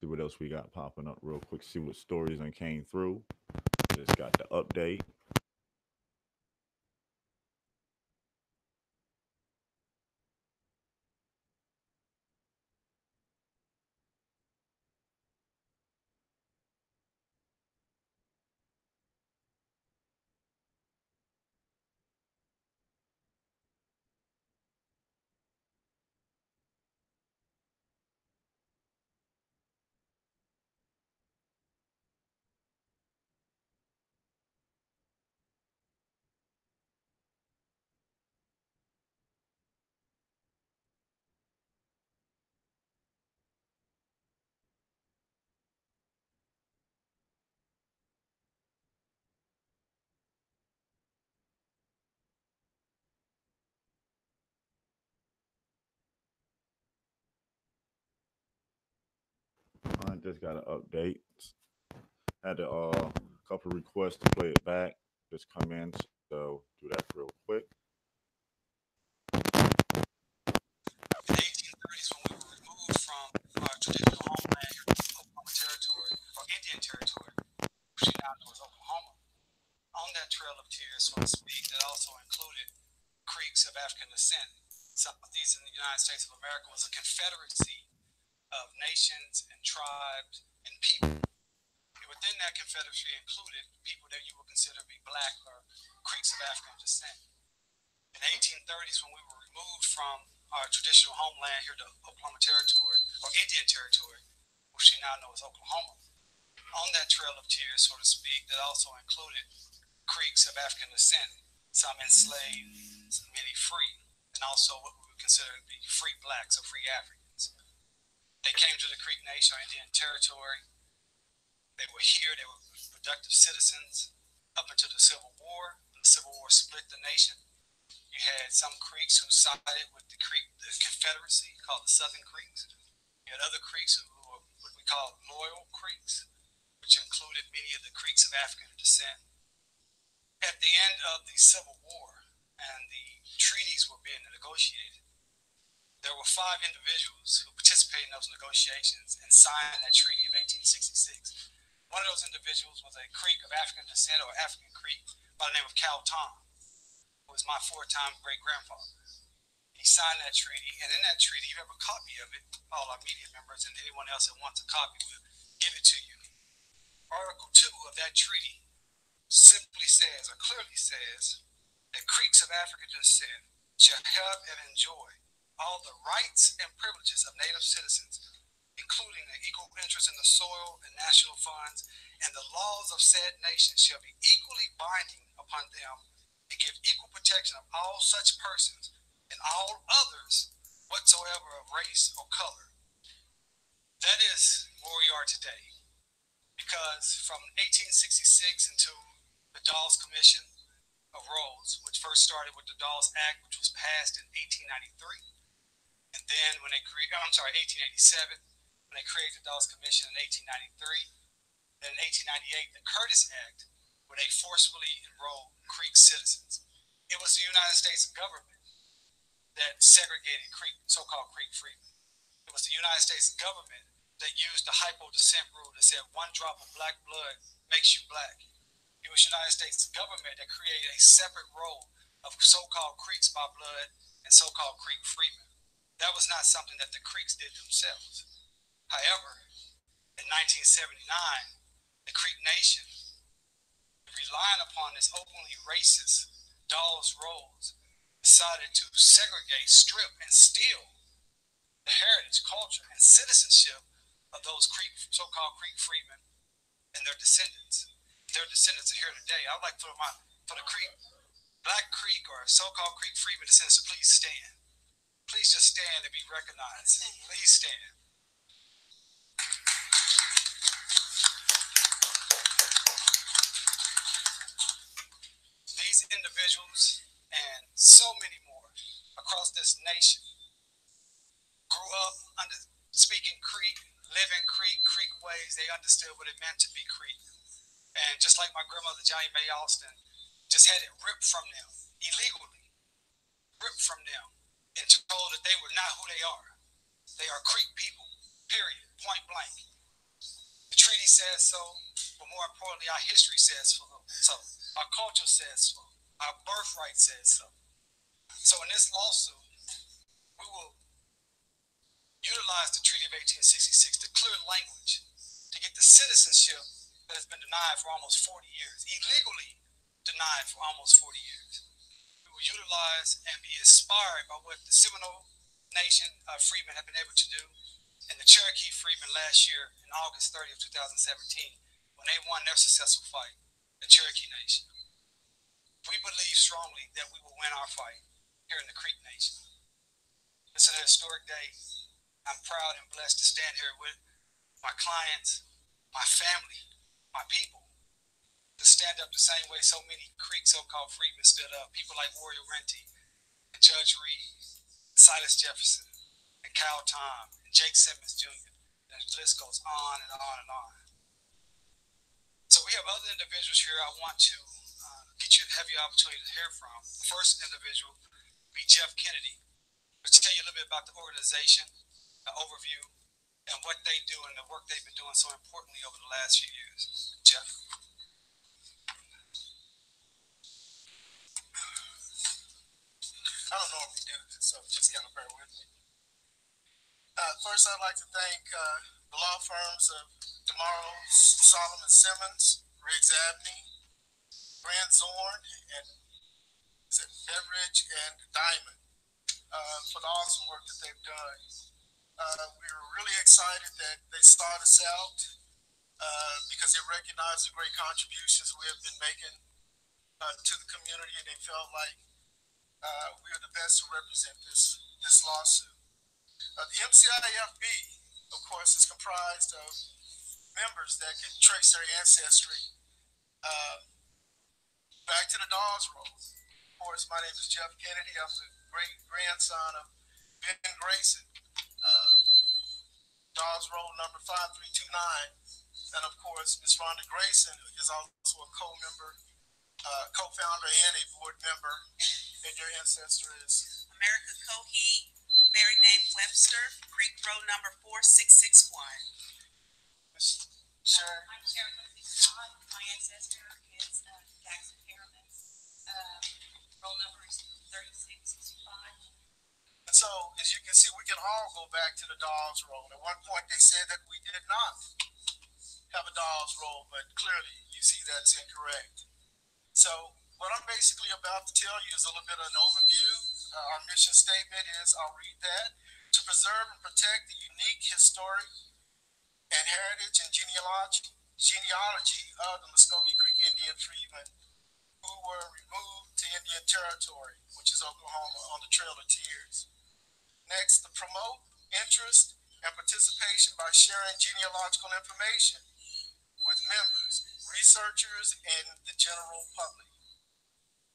See what else we got popping up real quick. See what stories that came through. Just got the update. I just got an update. Had a couple requests to play it back. Just come in, so do that real quick. In the 1830s, when we were removed from our traditional homeland here, Oklahoma Territory, or Indian Territory, which we now know as Oklahoma, on that trail of tears, so to speak, that also included Creeks of African descent. Southeast in the United States of America was a confederacy of nations and tribes and people. It would within that Confederacy included people that you would consider to be black or Creeks of African descent. In the 1830s, when we were removed from our traditional homeland here to Oklahoma Territory, or Indian Territory, which we now know as Oklahoma, on that Trail of Tears, so to speak, that also included Creeks of African descent, some enslaved, many free, and also what we would consider to be free blacks or free Africans. They came to the Creek Nation or Indian Territory. They were here, they were productive citizens up until the Civil War. The Civil War split the nation. You had some Creeks who sided with the Confederacy, called the Southern Creeks. You had other Creeks who were what we call loyal Creeks, which included many of the Creeks of African descent. At the end of the Civil War and the treaties were being negotiated, there were 5 individuals who participated in those negotiations and signed that treaty of 1866. One of those individuals was a Creek of African descent, or African Creek, by the name of Cal Tom, who was my 4-time great-grandfather. He signed that treaty, and in that treaty, you have a copy of it. All our media members and anyone else that wants a copy will give it to you. Article 2 of that treaty simply says, or clearly says, that Creeks of African descent shall have and enjoy all the rights and privileges of native citizens, including an equal interest in the soil and national funds, and the laws of said nation shall be equally binding upon them and give equal protection of all such persons and all others whatsoever of race or color. That is where we are today, because from 1866 until the Dawes Commission of Roads, which first started with the Dawes Act, which was passed in 1893, and then when they created, 1887, when they created the Dawes Commission in 1893. Then in 1898, the Curtis Act, where they forcibly enrolled Creek citizens. It was the United States government that segregated so-called Creek freedmen. It was the United States government that used the hypo descent rule that said 1 drop of black blood makes you black. It was the United States government that created a separate roll of so-called Creeks by blood and so-called Creek freedmen. That was not something that the Creeks did themselves. However, in 1979, the Creek Nation, relying upon this openly racist Dawes rolls, decided to segregate, strip, and steal the heritage, culture, and citizenship of those so-called Creek freedmen and their descendants. Their descendants are here today. I would like for the Creek, Black Creek, or so-called Creek freedmen descendants to please stand. Please just stand and be recognized. Please stand. These individuals and so many more across this nation grew up speaking Creek, living Creek, Creek ways. They understood what it meant to be Creek. And just like my grandmother, Johnny Mae Austin, just had it ripped from them illegally, ripped from them, and told that they were not who they are. They are Creek people, period, point blank. The treaty says so, but more importantly, our history says so. Our culture says so. Our birthright says so. So in this lawsuit, we will utilize the Treaty of 1866 to clear language, to get the citizenship that has been denied for almost 40 years, illegally denied for almost 40 years. We will utilize and be inspired by what the Seminole Nation freedmen have been able to do, and the Cherokee freedmen last year in August 30th, 2017, when they won their successful fight, the Cherokee Nation. We believe strongly that we will win our fight here in the Creek Nation. This is a historic day. I'm proud and blessed to stand here with my clients, my family, my people, to stand up the same way so many Creek so-called freedmen stood up. People like Warrior Renty, and Judge Reed, Silas Jefferson, and Cal Tom, and Jake Simmons Jr., and the list goes on and on and on. So we have other individuals here I want to have your opportunity to hear from. The first individual will be Jeff Kennedy, which will tell you a little bit about the organization, the overview, and what they do and the work they've been doing so importantly over the last few years. Jeff. I don't normally do this, so just kind of bear with me. First, I'd like to thank the law firms of DeMauro, Solomon Simmons, Riggs Abney, Grant Zorn, and Beveridge and Diamond for the awesome work that they've done. We were really excited that they sought us out because they recognize the great contributions we have been making to the community, and they felt like we are the best to represent this lawsuit. The MCIFB, of course, is comprised of members that can trace their ancestry back to the Dawes Roll. Of course, my name is Jeff Kennedy. I'm the great grandson of Ben Grayson, Dawes Roll number 5329. And of course, Ms. Rhonda Grayson is also a co-member, co-founder, and a board member. And your ancestor is America Cohee, married name Webster, Creek Road number 4661. Ms. Sharon. I'm Sharon. My ancestor is Jackson Harriman. Roll number is 3665. And so, as you can see, we can all go back to the Dawes Roll. At one point, they said that we did not have a Dawes Roll, but clearly, you see that's incorrect. So, what I'm basically about to tell you is a little bit of an overview. Our mission statement is, I'll read that, to preserve and protect the unique historic and heritage and genealogy of the Muscogee Creek Indian freedmen who were removed to Indian Territory, which is Oklahoma, on the Trail of Tears. Next, to promote interest and participation by sharing genealogical information with members, researchers, and the general public.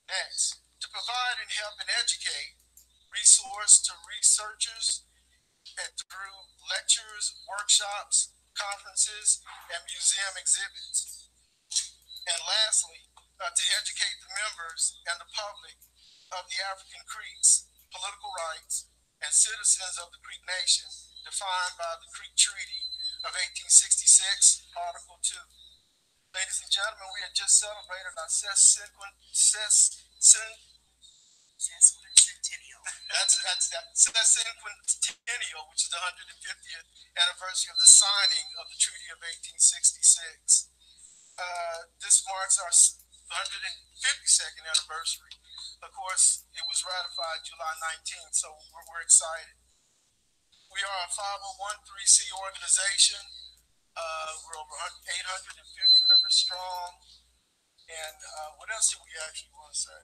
Next, to provide and help and educate resource to researchers and through lectures, workshops, conferences, and museum exhibits. And lastly, to educate the members and the public of the African Creeks, political rights, and citizens of the Creek Nation defined by the Creek Treaty of 1866, Article 2. Ladies and gentlemen, we had just celebrated our sesquicentennial. Sesquicentennial, which is the 150th anniversary of the signing of the Treaty of 1866. This marks our 152nd anniversary. Of course, it was ratified July 19th, so we're excited. We are a 501(c) organization. We're over 850 members strong. And what else do we actually want to say?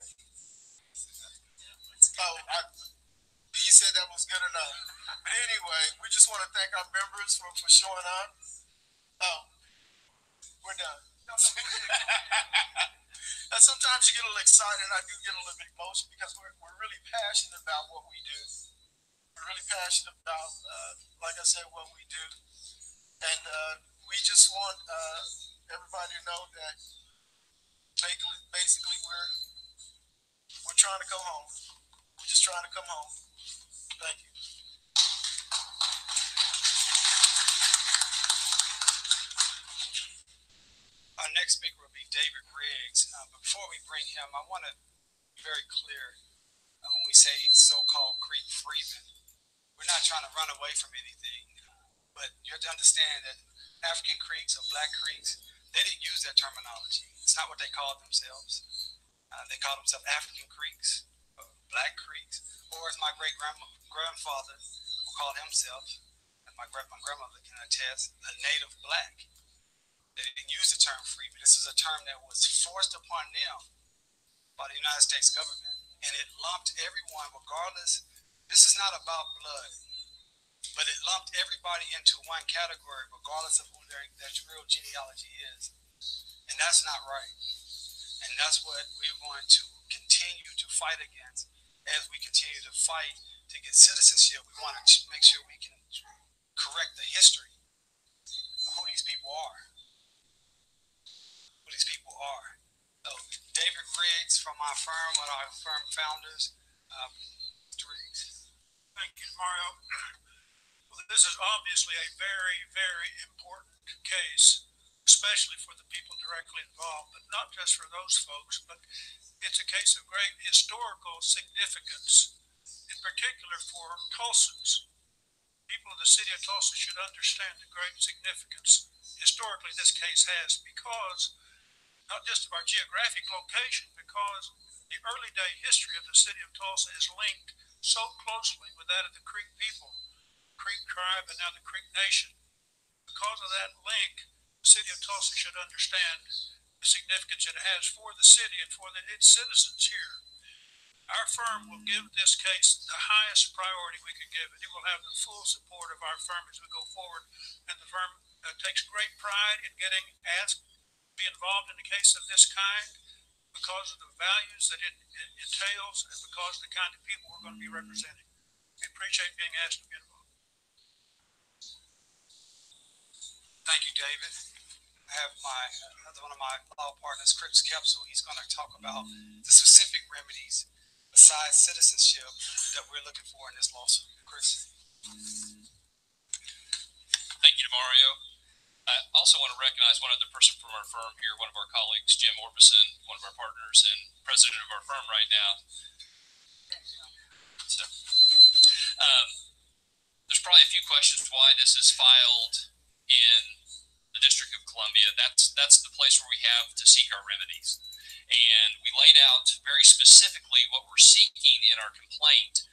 You said that was good enough. But anyway, we just want to thank our members for showing up. Oh, we're done. And sometimes you get a little excited, and I do get a little bit emotional because we're really passionate about what we do. We're really passionate about, like I said, what we do. And we just want everybody to know that basically we're trying to come home. We're just trying to come home. Thank you. Our next speaker will be David Riggs. But before we bring him, I want to be very clear when we say so-called Creek freedmen. We're not trying to run away from anything, but you have to understand that African Creeks or Black Creeks, they didn't use that terminology. It's not what they called themselves. They called themselves African Creeks, Black Creeks, or as my great-grandfather will call himself, and my grandmother can attest, a native black. They didn't use the term freedmen. This is a term that was forced upon them by the United States government, and it lumped everyone regardless. This is not about blood, but it lumped everybody into one category regardless of who their real genealogy is. And that's not right. And that's what we want to continue to fight against as we continue to fight to get citizenship. We want to make sure we can correct the history of who these people are. So, David Riggs from our firm, one of our firm founders, Mr. Riggs. Thank you, Mario. Well, this is obviously a very, very important case, especially for the people directly involved, but not just for those folks, but it's a case of great historical significance, in particular for Tulsans. people of the city of Tulsa should understand the great significance historically this case has, because not just of our geographic location, because the early day history of the city of Tulsa is linked so closely with that of the Creek people, Creek tribe, and now the Creek Nation. Because of that link, the city of Tulsa should understand the significance it has for the city and for its citizens here. Our firm will give this case the highest priority we can give it. It will have the full support of our firm as we go forward, and the firm takes great pride in getting asked to be involved in a case of this kind because of the values that it entails and because of the kind of people we're going to be representing. We appreciate being asked to be involved. Thank you, David. I have another one of my law partners, Chris Kepsel. He's going to talk about the specific remedies besides citizenship that we're looking for in this lawsuit. Chris. Thank you, Mario. I also want to recognize one other person from our firm here, one of our colleagues, Jim Orbison, one of our partners and president of our firm right now. So, there's probably a few questions why this is filed in the District of Columbia. That's the place where we have to seek our remedies. And we laid out very specifically what we're seeking in our complaint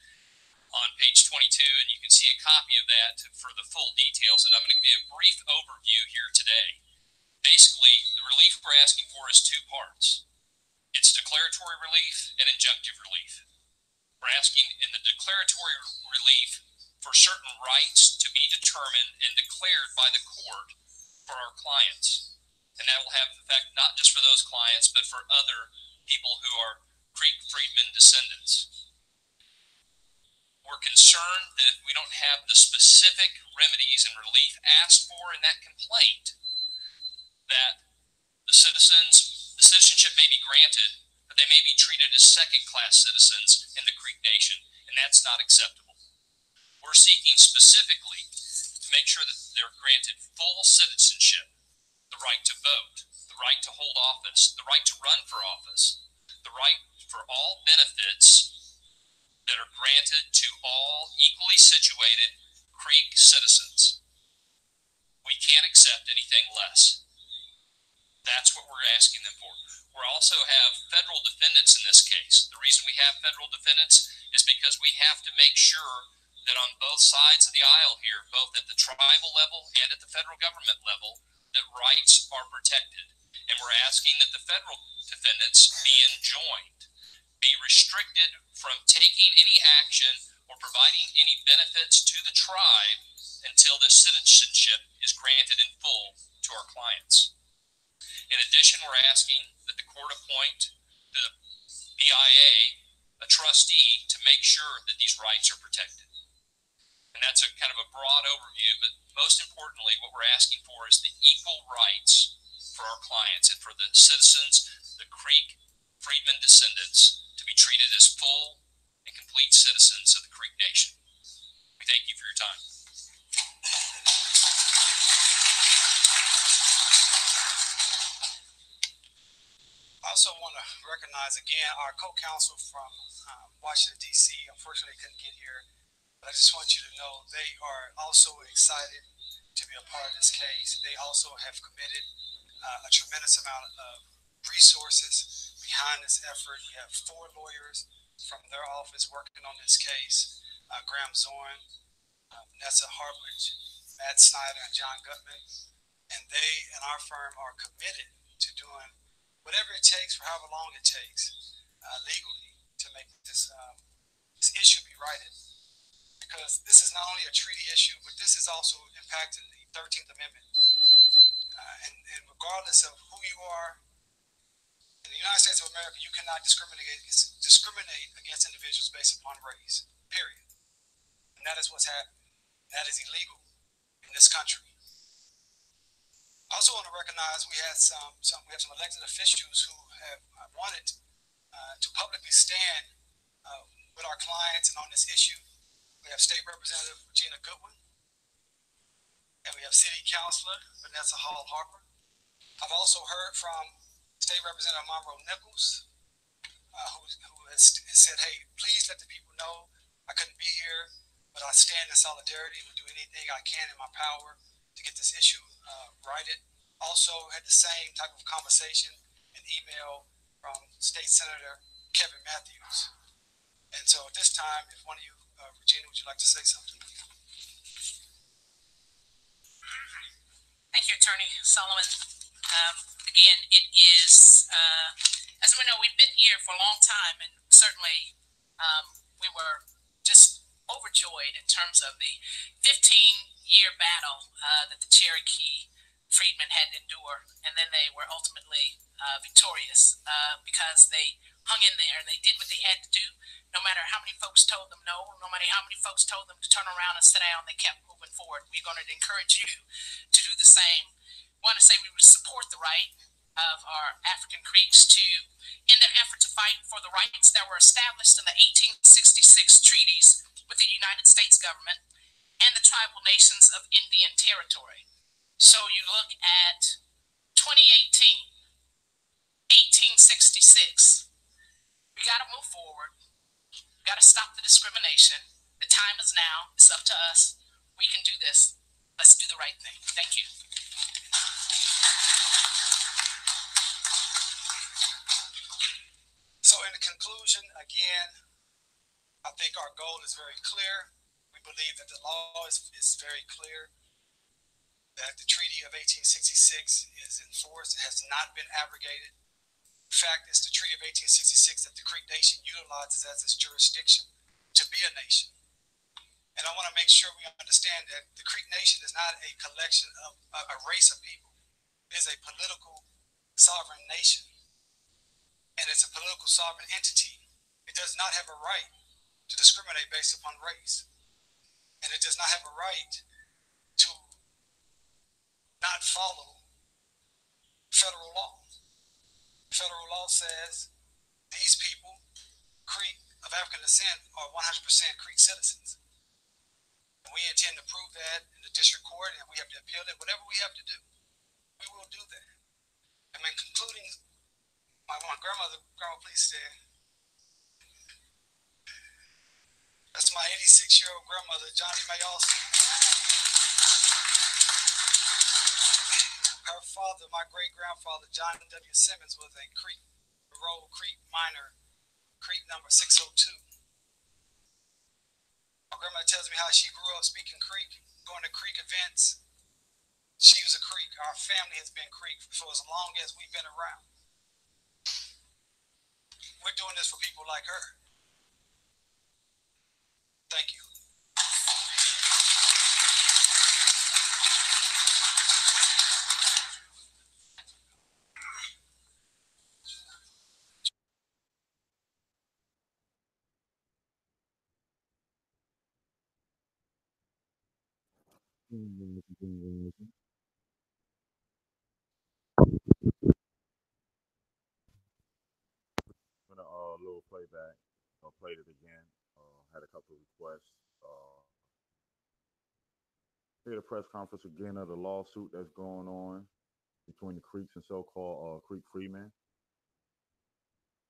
on page 22, and you can see a copy of that for the full details, and I'm going to give you a brief overview here today. Basically, the relief we're asking for is two parts. It's declaratory relief and injunctive relief. We're asking in the declaratory relief for certain rights to be determined and declared by the court for our clients. And that will have effect not just for those clients, but for other people who are Creek freedmen descendants. We're concerned that if we don't have the specific remedies and relief asked for in that complaint, that the citizenship may be granted, but they may be treated as second-class citizens in the Creek Nation, and that's not acceptable. We're seeking specifically to make sure that they're granted full citizenship, the right to vote, the right to hold office, the right to run for office, the right for all benefits that are granted to all equally situated Creek citizens. We can't accept anything less. That's what we're asking them for. We also have federal defendants in this case. The reason we have federal defendants is because we have to make sure that on both sides of the aisle here, both at the tribal level and at the federal government level, that rights are protected. And we're asking that the federal defendants be enjoined, be restricted from taking any action or providing any benefits to the tribe until this citizenship is granted in full to our clients. In addition, we're asking that the court appoint the BIA a trustee to make sure that these rights are protected. And that's a kind of a broad overview, but most importantly, what we're asking for is the equal rights for our clients and for the citizens, the Creek freedmen descendants, to be treated as full and complete citizens of the Creek Nation. We thank you for your time. I also want to recognize again our co-counsel from Washington, D.C. Unfortunately, couldn't get here. But I just want you to know they are also excited to be a part of this case. They also have committed a tremendous amount of resources behind this effort. We have 4 lawyers from their office working on this case. Graham Zorn, Vanessa Hartwich, Matt Snyder, and John Gutman. And they and our firm are committed to doing whatever it takes for however long it takes legally to make this issue be righted. Because this is not only a treaty issue, but this is also impacting the 13th Amendment. And regardless of who you are, in the United States of America, you cannot discriminate against individuals based upon race, period. And that is what's happening. That is illegal in this country. I also want to recognize we have some elected officials who have wanted to publicly stand with our clients and on this issue. We have State Representative Regina Goodwin, and we have City Councilor Vanessa Hall Harper. I've also heard from State Representative Monroe Nichols, who has said, hey, please let the people know I couldn't be here, But I stand in solidarity and will do anything I can in my power to get this issue righted. Also had the same type of conversation and email from State Senator Kevin Matthews. And so at this time, if one of you, Regina, would you like to say something? Thank you, Attorney Solomon. Again, it is, as we know, we've been here for a long time, and certainly we were just overjoyed in terms of the 15-year battle that the Cherokee freedmen had to endure, and then they were ultimately victorious because they hung in there and they did what they had to do. No matter how many folks told them no, no matter how many folks told them to turn around and sit down, they kept moving forward. We're going to encourage you to do the same. I want to say we would support the right of our African Creeks to, in their effort to fight for the rights that were established in the 1866 treaties with the United States government and the tribal nations of Indian Territory. So you look at 2018, 1866. We got to move forward. We got to stop the discrimination. The time is now. It's up to us. We can do this. Let's do the right thing. Thank you. So in conclusion, again, I think our goal is very clear. We believe that the law is very clear, that the Treaty of 1866 is enforced. It has not been abrogated. In fact, it's the Treaty of 1866 that the Creek Nation utilizes as its jurisdiction to be a nation. And I want to make sure we understand that the Creek Nation is not a collection of a race of people. It is a political sovereign nation. And it's a political sovereign entity. It does not have a right to discriminate based upon race. And it does not have a right to not follow federal law. Federal law says these people, Creek of African descent, are 100% Creek citizens. And we intend to prove that in the district court, and we have to appeal it. Whatever we have to do, we will do that. I mean, concluding, my grandma, please stand. That's my 86-year-old grandmother, Johnny Mae Austin. Her father, my great-grandfather, John W. Simmons, was a Roll Creek miner, Creek number 602. My grandmother tells me how she grew up speaking Creek, going to Creek events. She was a Creek. Our family has been Creek for as long as we've been around. We're doing this for people like her. Thank you. For the little playback, I played it again. Had a couple of requests. Did a press conference again of the lawsuit that's going on between the Creeks and so-called Creek freemen.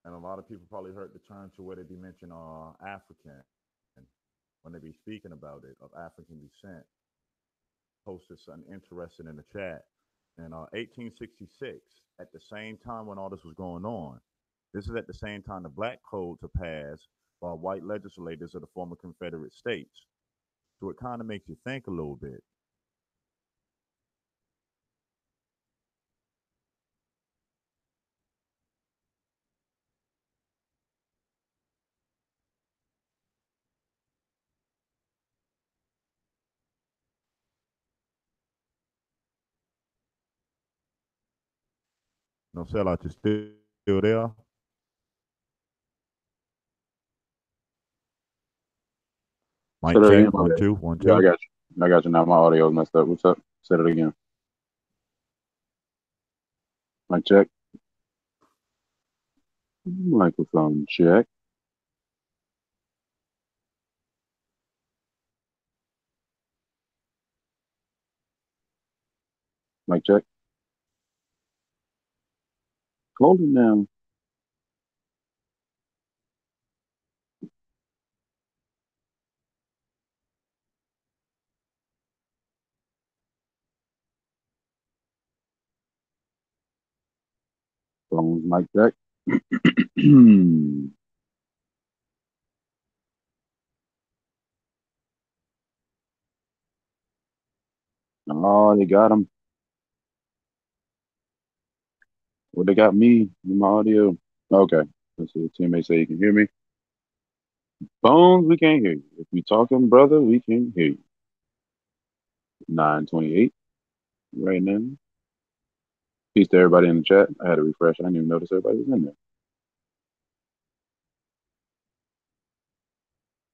And a lot of people probably heard the term to where they be mentioning African when they be speaking about it, of African descent. Posted something interesting in the chat. In 1866, at the same time when all this was going on, this is at the same time the black codes are passed by white legislators of the former Confederate States. So it kind of makes you think a little bit. No sellout, you still there? Say Mic that check, again, my 1 bad. 2 1 Yeah, I 2. got you. I got you now. My audio is messed up. What's up? Say it again. Mic check. Microphone check. Mic check. Hold it down. Phones, mic check. Oh, they got him. Well, they got me in my audio. Okay. Let's see. Teammate say you can hear me. Phones, we can't hear you. If you talking, brother, we can't hear you. 9:28 right now. Peace to everybody in the chat. I had to refresh. I didn't even notice everybody was in there.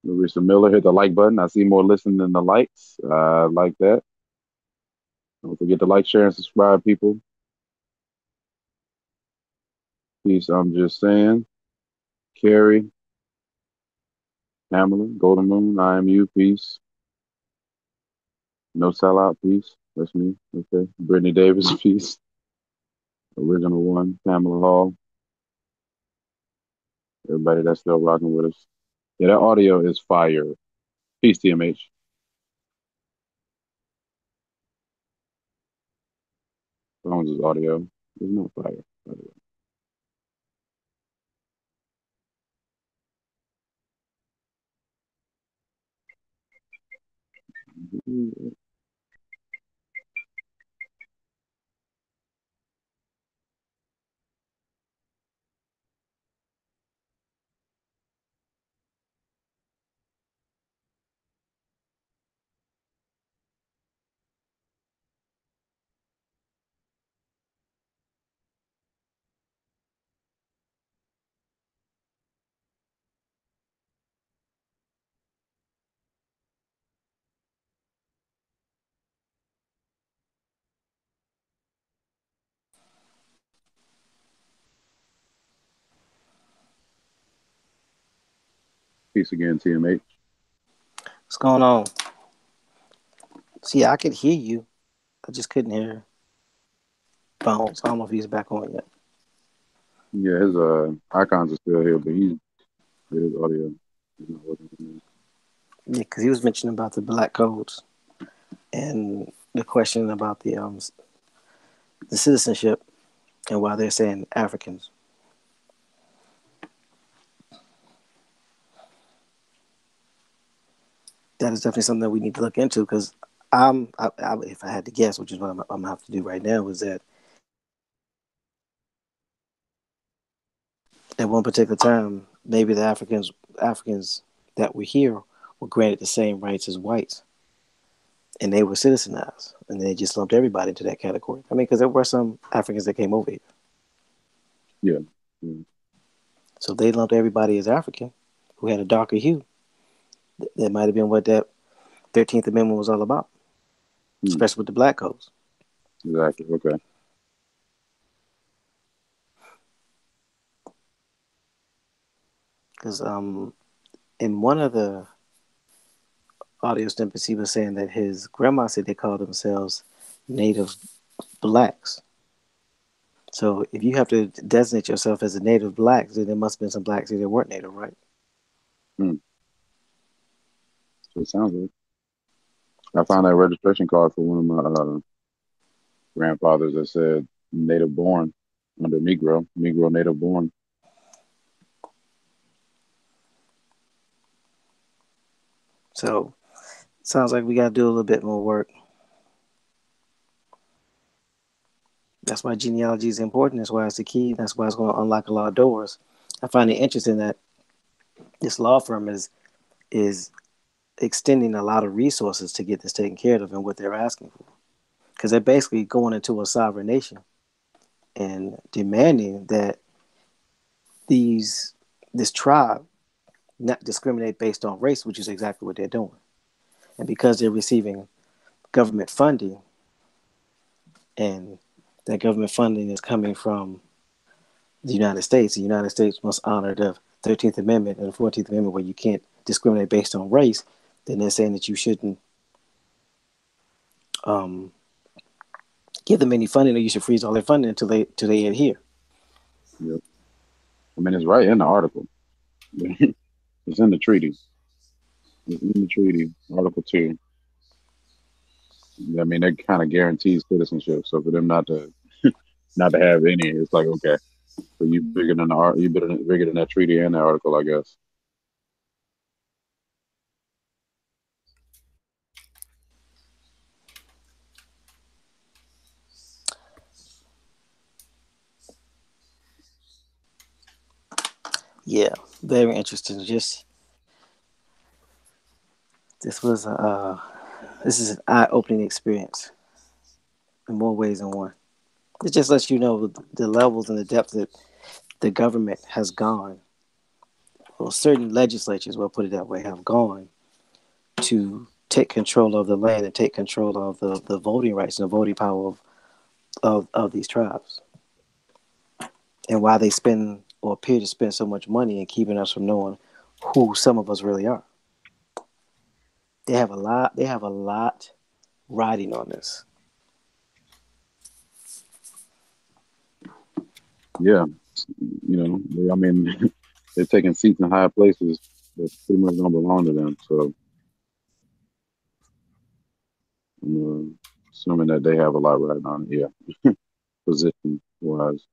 Marissa Miller, hit the like button. I see more listening than the likes. I like that. Don't forget to like, share, and subscribe, people. Peace. I'm just saying. Carrie, Pamela, Golden Moon, I am you. Peace. No sellout. Peace. That's me. Okay. Brittany Davis. Peace. Original One. Pamela Hall. Everybody that's still rocking with us. Yeah, that audio is fire. Peace, TMH. Phones is audio. There's no fire, by the way. Peace again, TMH. What's going on? See, I could hear you. I just couldn't hear Bones. I don't know if he's back on yet. Yeah, his icons are still here, but his audio is not working. Yeah, because he was mentioning about the black codes and the question about the citizenship and why they're saying Africans. That is definitely something that we need to look into because if I had to guess, which is what I'm gonna have to do right now, is that at one particular time, maybe the Africans that were here were granted the same rights as whites, and they were citizenized, and they just lumped everybody into that category. I mean, because there were some Africans that came over here. Yeah. So they lumped everybody as African who had a darker hue. That might have been what that 13th Amendment was all about, especially with the black codes. Exactly. Okay. Because in one of the audio snippets, he was saying that his grandma said they called themselves Native Blacks. So if you have to designate yourself as a Native Black, then there must have been some blacks here that weren't Native, right? So it sounds good. I found that registration card for one of my grandfathers that said native born under Negro native born. So sounds like we got to do a little bit more work. That's why genealogy is important. That's why it's the key. That's why it's going to unlock a lot of doors. I find it interesting that this law firm is extending a lot of resources to get this taken care of and what they're asking for. Because they're basically going into a sovereign nation and demanding that this tribe not discriminate based on race, which is exactly what they're doing. And because they're receiving government funding, and that government funding is coming from the United States must honor the 13th Amendment and the 14th Amendment where you can't discriminate based on race, then they're saying that you shouldn't give them any funding, or you should freeze all their funding until they adhere. Yep. I mean, it's right in the article. It's in the treaty. It's in the treaty, Article 2. I mean, that kind of guarantees citizenship. So for them not to have any, it's like, okay. So you bigger than the art. You bigger than that treaty and the article, I guess. Yeah, very interesting. Just this is an eye-opening experience in more ways than one. It just lets you know the levels and the depth that the government has gone. Well, certain legislatures, we'll put it that way, have gone to take control of the land and take control of the voting rights and the voting power of these tribes. And why they spend or appear to spend so much money in keeping us from knowing who some of us really are. They have a lot riding on this. Yeah, I mean, they're taking seats in high places that pretty much don't belong to them. So I'm assuming that they have a lot riding on it. Yeah, position wise.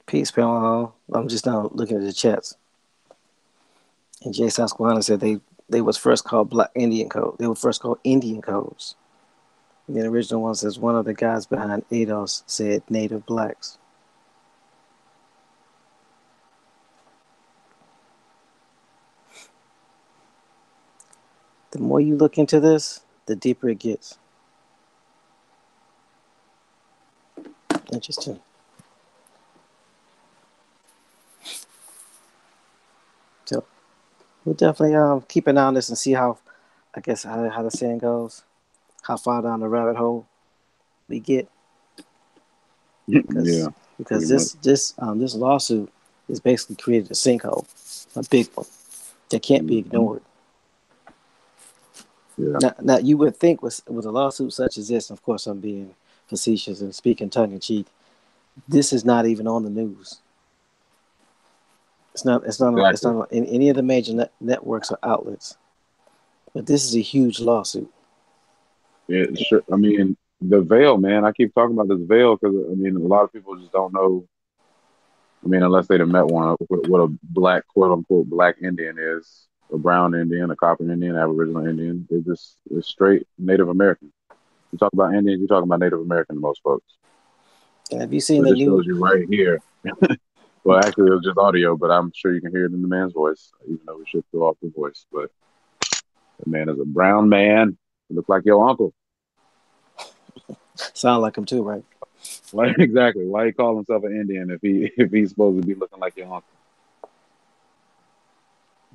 Peace, panel. I'm just now looking at the chats. And Jay Susquehanna said they was first called Black Indian Code. They were first called Indian Codes. And the original one says one of the guys behind ADOS said Native Blacks. The more you look into this, the deeper it gets. Interesting. So we'll definitely keep an eye on this and see how, I guess, how the saying goes, how far down the rabbit hole we get. Yeah, Because this lawsuit is basically created a sinkhole, a big one that can't be ignored. Yeah. Now you would think with a lawsuit such as this, of course I'm being facetious and speaking tongue in cheek, this is not even on the news. It's not on in any of the major networks or outlets. But this is a huge lawsuit. Yeah, sure. I mean, the veil, man. I keep talking about this veil because I mean, a lot of people just don't know. I mean, unless they've met one, what a black, quote unquote, black Indian is, a brown Indian, a copper Indian, Aboriginal Indian. They're straight Native American. You talk about Indians, you're talking about Native American to most folks. And have you seen so this shows you right here. Well, actually, it was just audio, but I'm sure you can hear it in the man's voice, even though we should throw off the voice. But the man is a brown man. He looks like your uncle. Sound like him too, right? Like, exactly. Why he call himself an Indian if he's supposed to be looking like your uncle?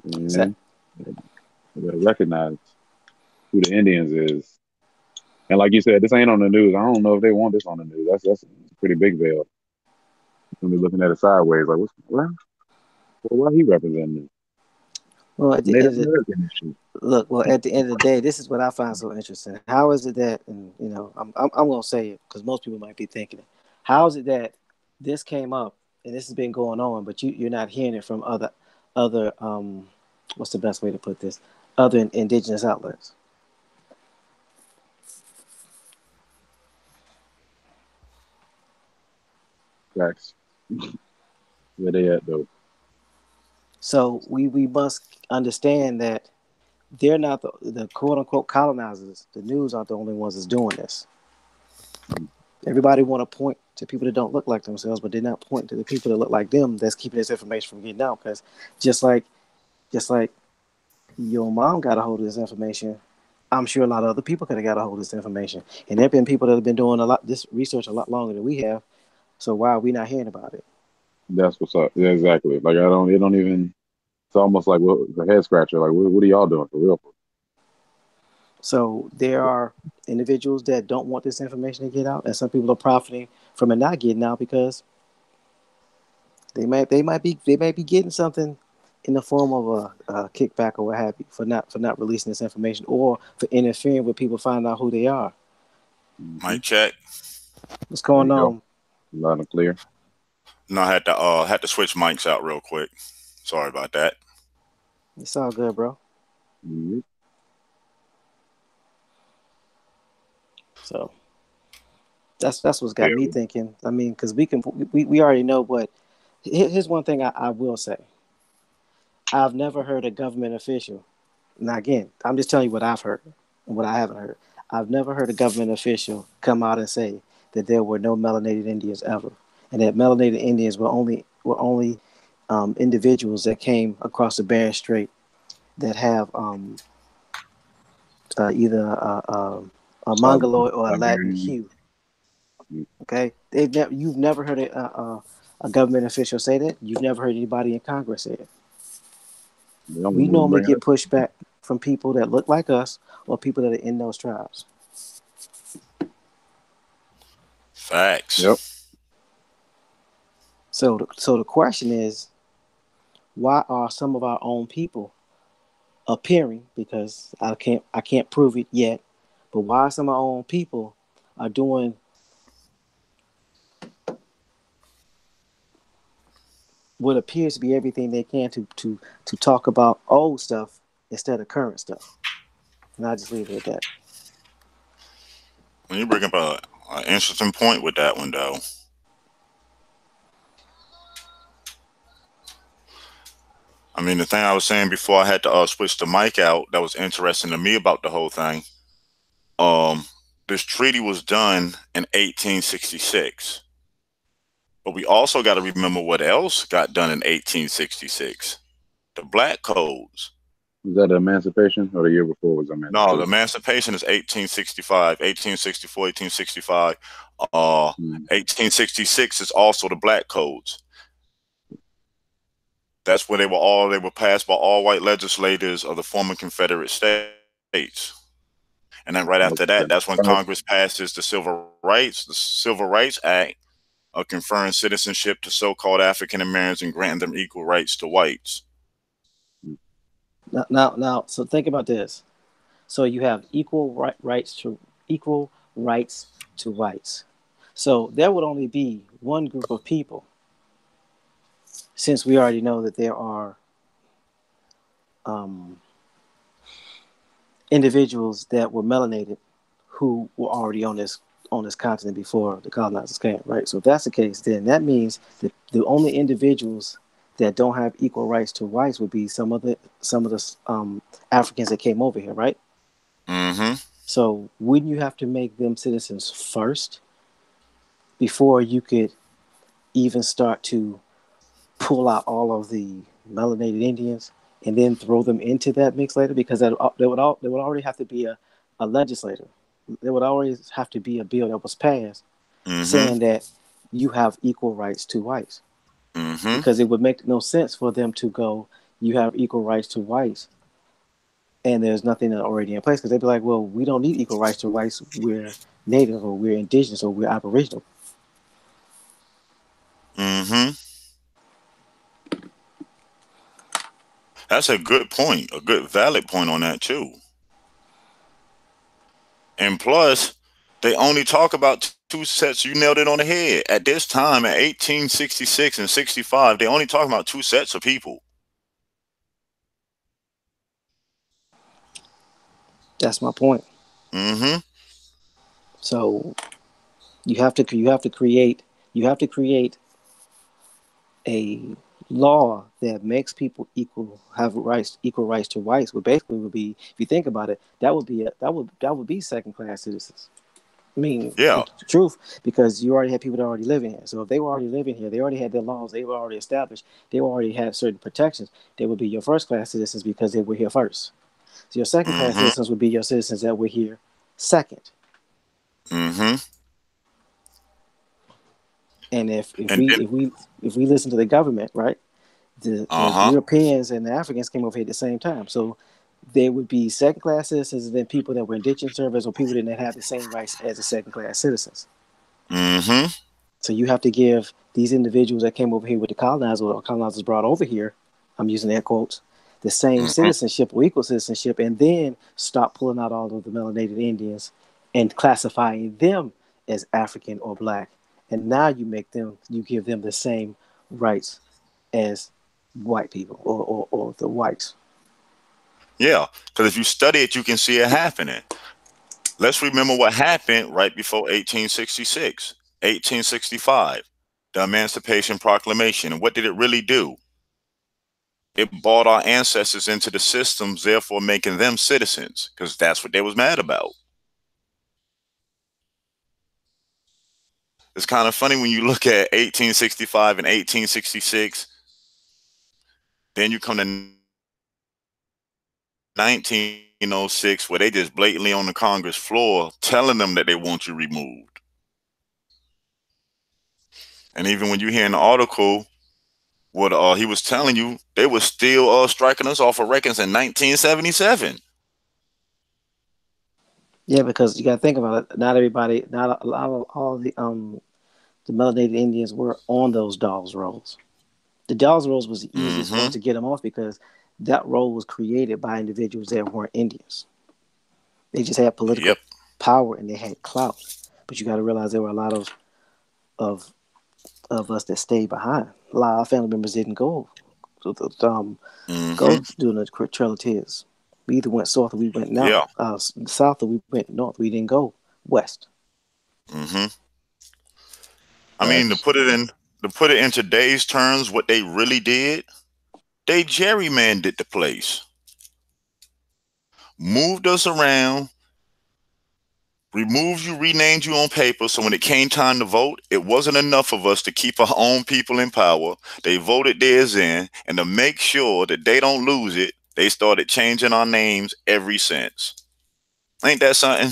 Man, you gotta recognize who the Indians is. And like you said, this ain't on the news. I don't know if they want this on the news. That's a pretty big veil. Gonna be looking at it sideways, like why he representing it? Well, at the Native end of American issue. Look, well, at the end of the day, this is what I find so interesting. How is it that, and I'm gonna say it because most people might be thinking it. How is it that this came up and this has been going on, but you're not hearing it from other what's the best way to put this? Other indigenous outlets. Facts. Where they at though? So we must understand that they're not the quote unquote colonizers. The news aren't the only ones that's doing this. Everybody want to point to people that don't look like themselves, but they're not pointing to the people that look like them that's keeping this information from getting out. Because just like your mom got a hold of this information, I'm sure a lot of other people could have got a hold of this information. And there have been people that have been doing this research a lot longer than we have. So why are we not hearing about it? That's what's up. Yeah, exactly. Like it don't even. It's almost like the head scratcher. Like what are y'all doing for real? So there are individuals that don't want this information to get out, and some people are profiting from it not getting out because they might be getting something in the form of a kickback or what have you for not releasing this information or for interfering with people finding out who they are. Mic check. What's going on? Loud and clear. No, I had to switch mics out real quick. Sorry about that. It's all good, bro. Mm-hmm. So that's what's got me thinking. I mean, because we already know what. Here's one thing I will say. I've never heard a government official. Now again, I'm just telling you what I've heard and what I haven't heard. I've never heard a government official come out and say that there were no melanated Indians ever, and that melanated Indians were only individuals that came across the Bering Strait that have either a mongoloid or a Latin hue. Okay, you've never heard a government official say that. You've never heard anybody in Congress say it. We normally get pushback from people that look like us or people that are in those tribes. Facts. Yep. So the question is, why are some of our own people appearing? Because I can't prove it yet, but why some of our own people are doing what appears to be everything they can to talk about old stuff instead of current stuff. And I just leave it at that. When you bring up an interesting point with that one, though. I mean, the thing I was saying before I had to switch the mic out that was interesting to me about the whole thing. This treaty was done in 1866. But we also got to remember what else got done in 1866. The Black Codes. Was that Emancipation or the year before was Emancipation? No, the Emancipation is 1865, 1864, 1865. 1866 is also the Black Codes. That's where they were passed by all white legislators of the former Confederate States. And then right after that, that's when Congress passes the Civil Rights Act, conferring citizenship to so-called African Americans and granting them equal rights to whites. Now, so think about this. So you have equal rights to whites. So there would only be one group of people, since we already know that there are individuals that were melanated who were already on this continent before the colonizers came, right? So if that's the case, then that means that the only individuals that don't have equal rights to whites would be some of the Africans that came over here, right? Mm-hmm. So wouldn't you have to make them citizens first before you could even start to pull out all of the melanated Indians and then throw them into that mix later? Because there would already have to be a legislator. There would always have to be a bill that was passed saying that you have equal rights to whites. Because it would make no sense for them to go, you have equal rights to whites, and there's nothing already in place. Because they'd be like, well, we don't need equal rights to whites. We're native, or we're indigenous, or we're aboriginal. That's a good point, a good valid point on that too. And plus, they only talk about two sets. You nailed it on the head. At this time, at 1866 and 65, they only talk about two sets of people. That's my point. So you have to create a law that makes people equal rights to whites. But basically would be, if you think about it, that would be second class citizens. I mean, yeah, the truth, because you already had people that already living here. So if they were already living here, they already had their laws, they were already established, they already had certain protections. They would be your first class citizens because they were here first. So your second class citizens would be your citizens that were here second. And if we listen to the government, right, the Europeans and the Africans came over here at the same time. So there would be second class citizens and then people that were indentured servants or people that didn't have the same rights as the second class citizens. So you have to give these individuals that came over here with the colonizers or colonizers brought over here, I'm using air quotes, the same citizenship or equal citizenship, and then stop pulling out all of the melanated Indians and classifying them as African or black and now you give them the same rights as white people or the whites. Yeah, because if you study it, you can see it happening. Let's remember what happened right before 1866, 1865, the Emancipation Proclamation. And what did it really do? It brought our ancestors into the systems, therefore making them citizens, because that's what they was mad about. It's kind of funny when you look at 1865 and 1866, then you come to 1906, where they just blatantly on the Congress floor telling them that they want you removed. And even when you hear in the article what he was telling you, they were still striking us off of records in 1977. Yeah, because you got to think about it. Not everybody, not a lot of all the melanated Indians were on those Dawes rolls. The Dawes rolls was the easiest one to get them off because that roll was created by individuals that weren't Indians. They just had political power and they had clout. But you got to realize there were a lot of us that stayed behind. A lot of our family members didn't go go doing the Trail of Tears. We either went south or we went south or we went north. We didn't go west. I mean, to put it in today's terms, what they really did, they gerrymandered the place, moved us around, removed you, renamed you on paper. So when it came time to vote, it wasn't enough of us to keep our own people in power. They voted theirs in, and to make sure that they don't lose it, they started changing our names ever since. Ain't that something?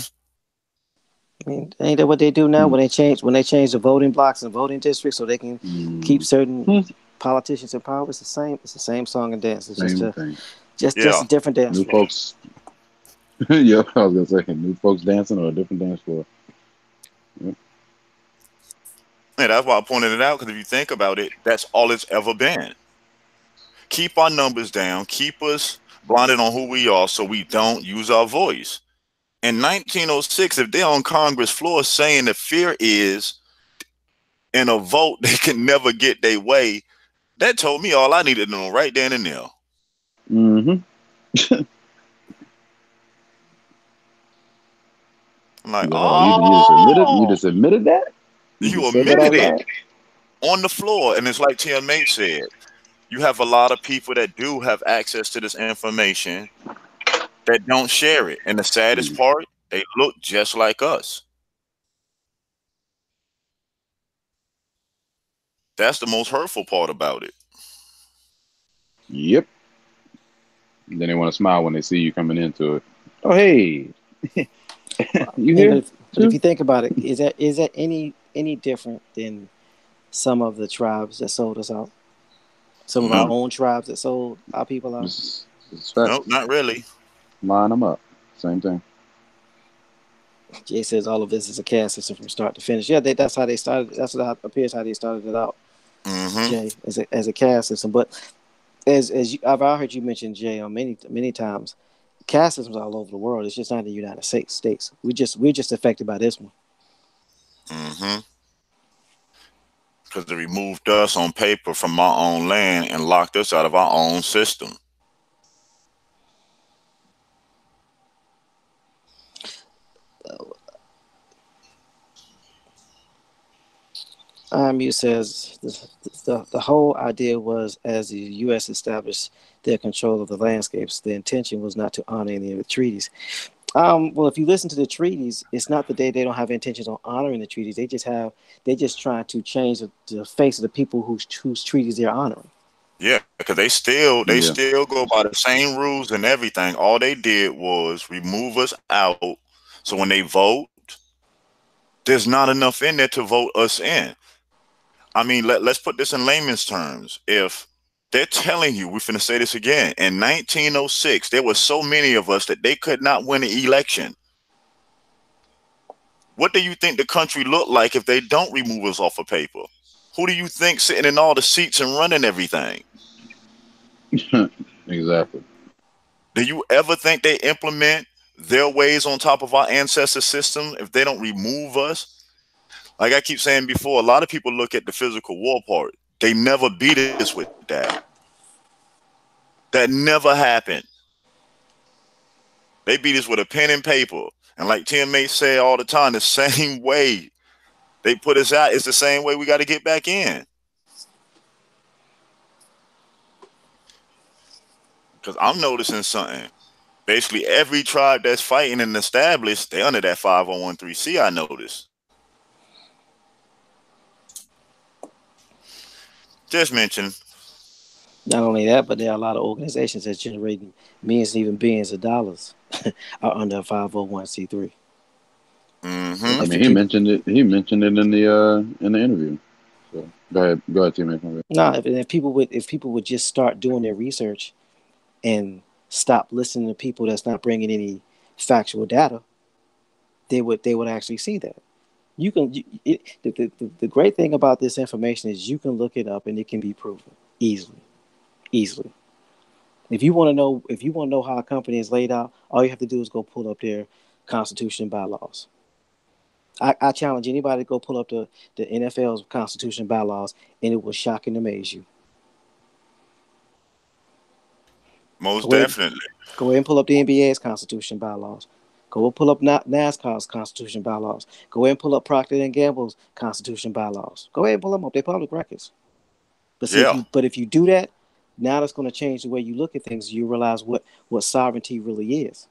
I mean, ain't that what they do now when they change the voting blocks and voting districts so they can keep certain politicians in power? It's the same. It's the same song and dance. It's just a different dance. New folks. Yeah, I was gonna say new folks dancing or a different dance floor. Yeah, that's why I pointed it out, because if you think about it, that's all it's ever been. Keep our numbers down, keep us blinded on who we are so we don't use our voice. In 1906, if they're on Congress floor saying the fear is in a vote they can never get their way, that told me all I needed to know right then and there. I'm like, you just admitted that? You admitted it on the floor. And it's like Tim Mate said, you have a lot of people that do have access to this information that don't share it. And the saddest part, they look just like us. That's the most hurtful part about it. Yep. And then they want to smile when they see you coming into it. Oh, hey, you here? But if you think about it, is that any different than some of the tribes that sold us out? Some of our own tribes that sold our people out? No, not really. Line them up. Same thing. Jay says all of this is a caste system from start to finish. Yeah, that's how they started. That's what appears how they started it out. Jay, as a caste system. But as I've heard you mention, Jay, on many times, caste systems all over the world. It's just not in the United States. We're just affected by this one. Because they removed us on paper from our own land and locked us out of our own system. IMU says the whole idea was, as the U.S. established their control of the landscapes, the intention was not to honor any of the treaties. Well, if you listen to the treaties, it's not that they don't have intentions on honoring the treaties. They're just trying to change the face of the people whose treaties they're honoring. Yeah, because they still go by the same rules and everything. All they did was remove us out. So when they vote, there's not enough in there to vote us in. I mean, let's put this in layman's terms. If they're telling you, we're finna say this again, in 1906, there were so many of us that they could not win an election. What do you think the country looked like if they don't remove us off of paper? Who do you think sitting in all the seats and running everything? Exactly. Do you ever think they implement their ways on top of our ancestor system if they don't remove us? Like I keep saying before, a lot of people look at the physical war part. They never beat us with that. That never happened. They beat us with a pen and paper. And like teammates say all the time, the same way they put us out is the same way we got to get back in. Because I'm noticing something. Basically, every tribe that's fighting and established, they under that 5013C, I noticed. Just mention. Not only that, but there are a lot of organizations that generating millions and even billions of dollars are under 501c3. Mm-hmm. I mean, he mentioned it. He mentioned it in the interview. So go ahead, teammate. No, if people would just start doing their research and stop listening to people that's not bringing any factual data, they would actually see that. You can the great thing about this information is you can look it up and it can be proven easily. If you want to know how a company is laid out, all you have to do is go pull up their constitution and bylaws. I challenge anybody to go pull up the NFL's constitution and bylaws, and it will shock and amaze you. Most definitely. Go ahead and pull up the NBA's constitution bylaws. Go and pull up NASCAR's constitution bylaws. Go ahead and pull up Procter and Gamble's constitution bylaws. Go ahead and pull them up. They're public records. But see, if you do that, now that's going to change the way you look at things. You realize what sovereignty really is.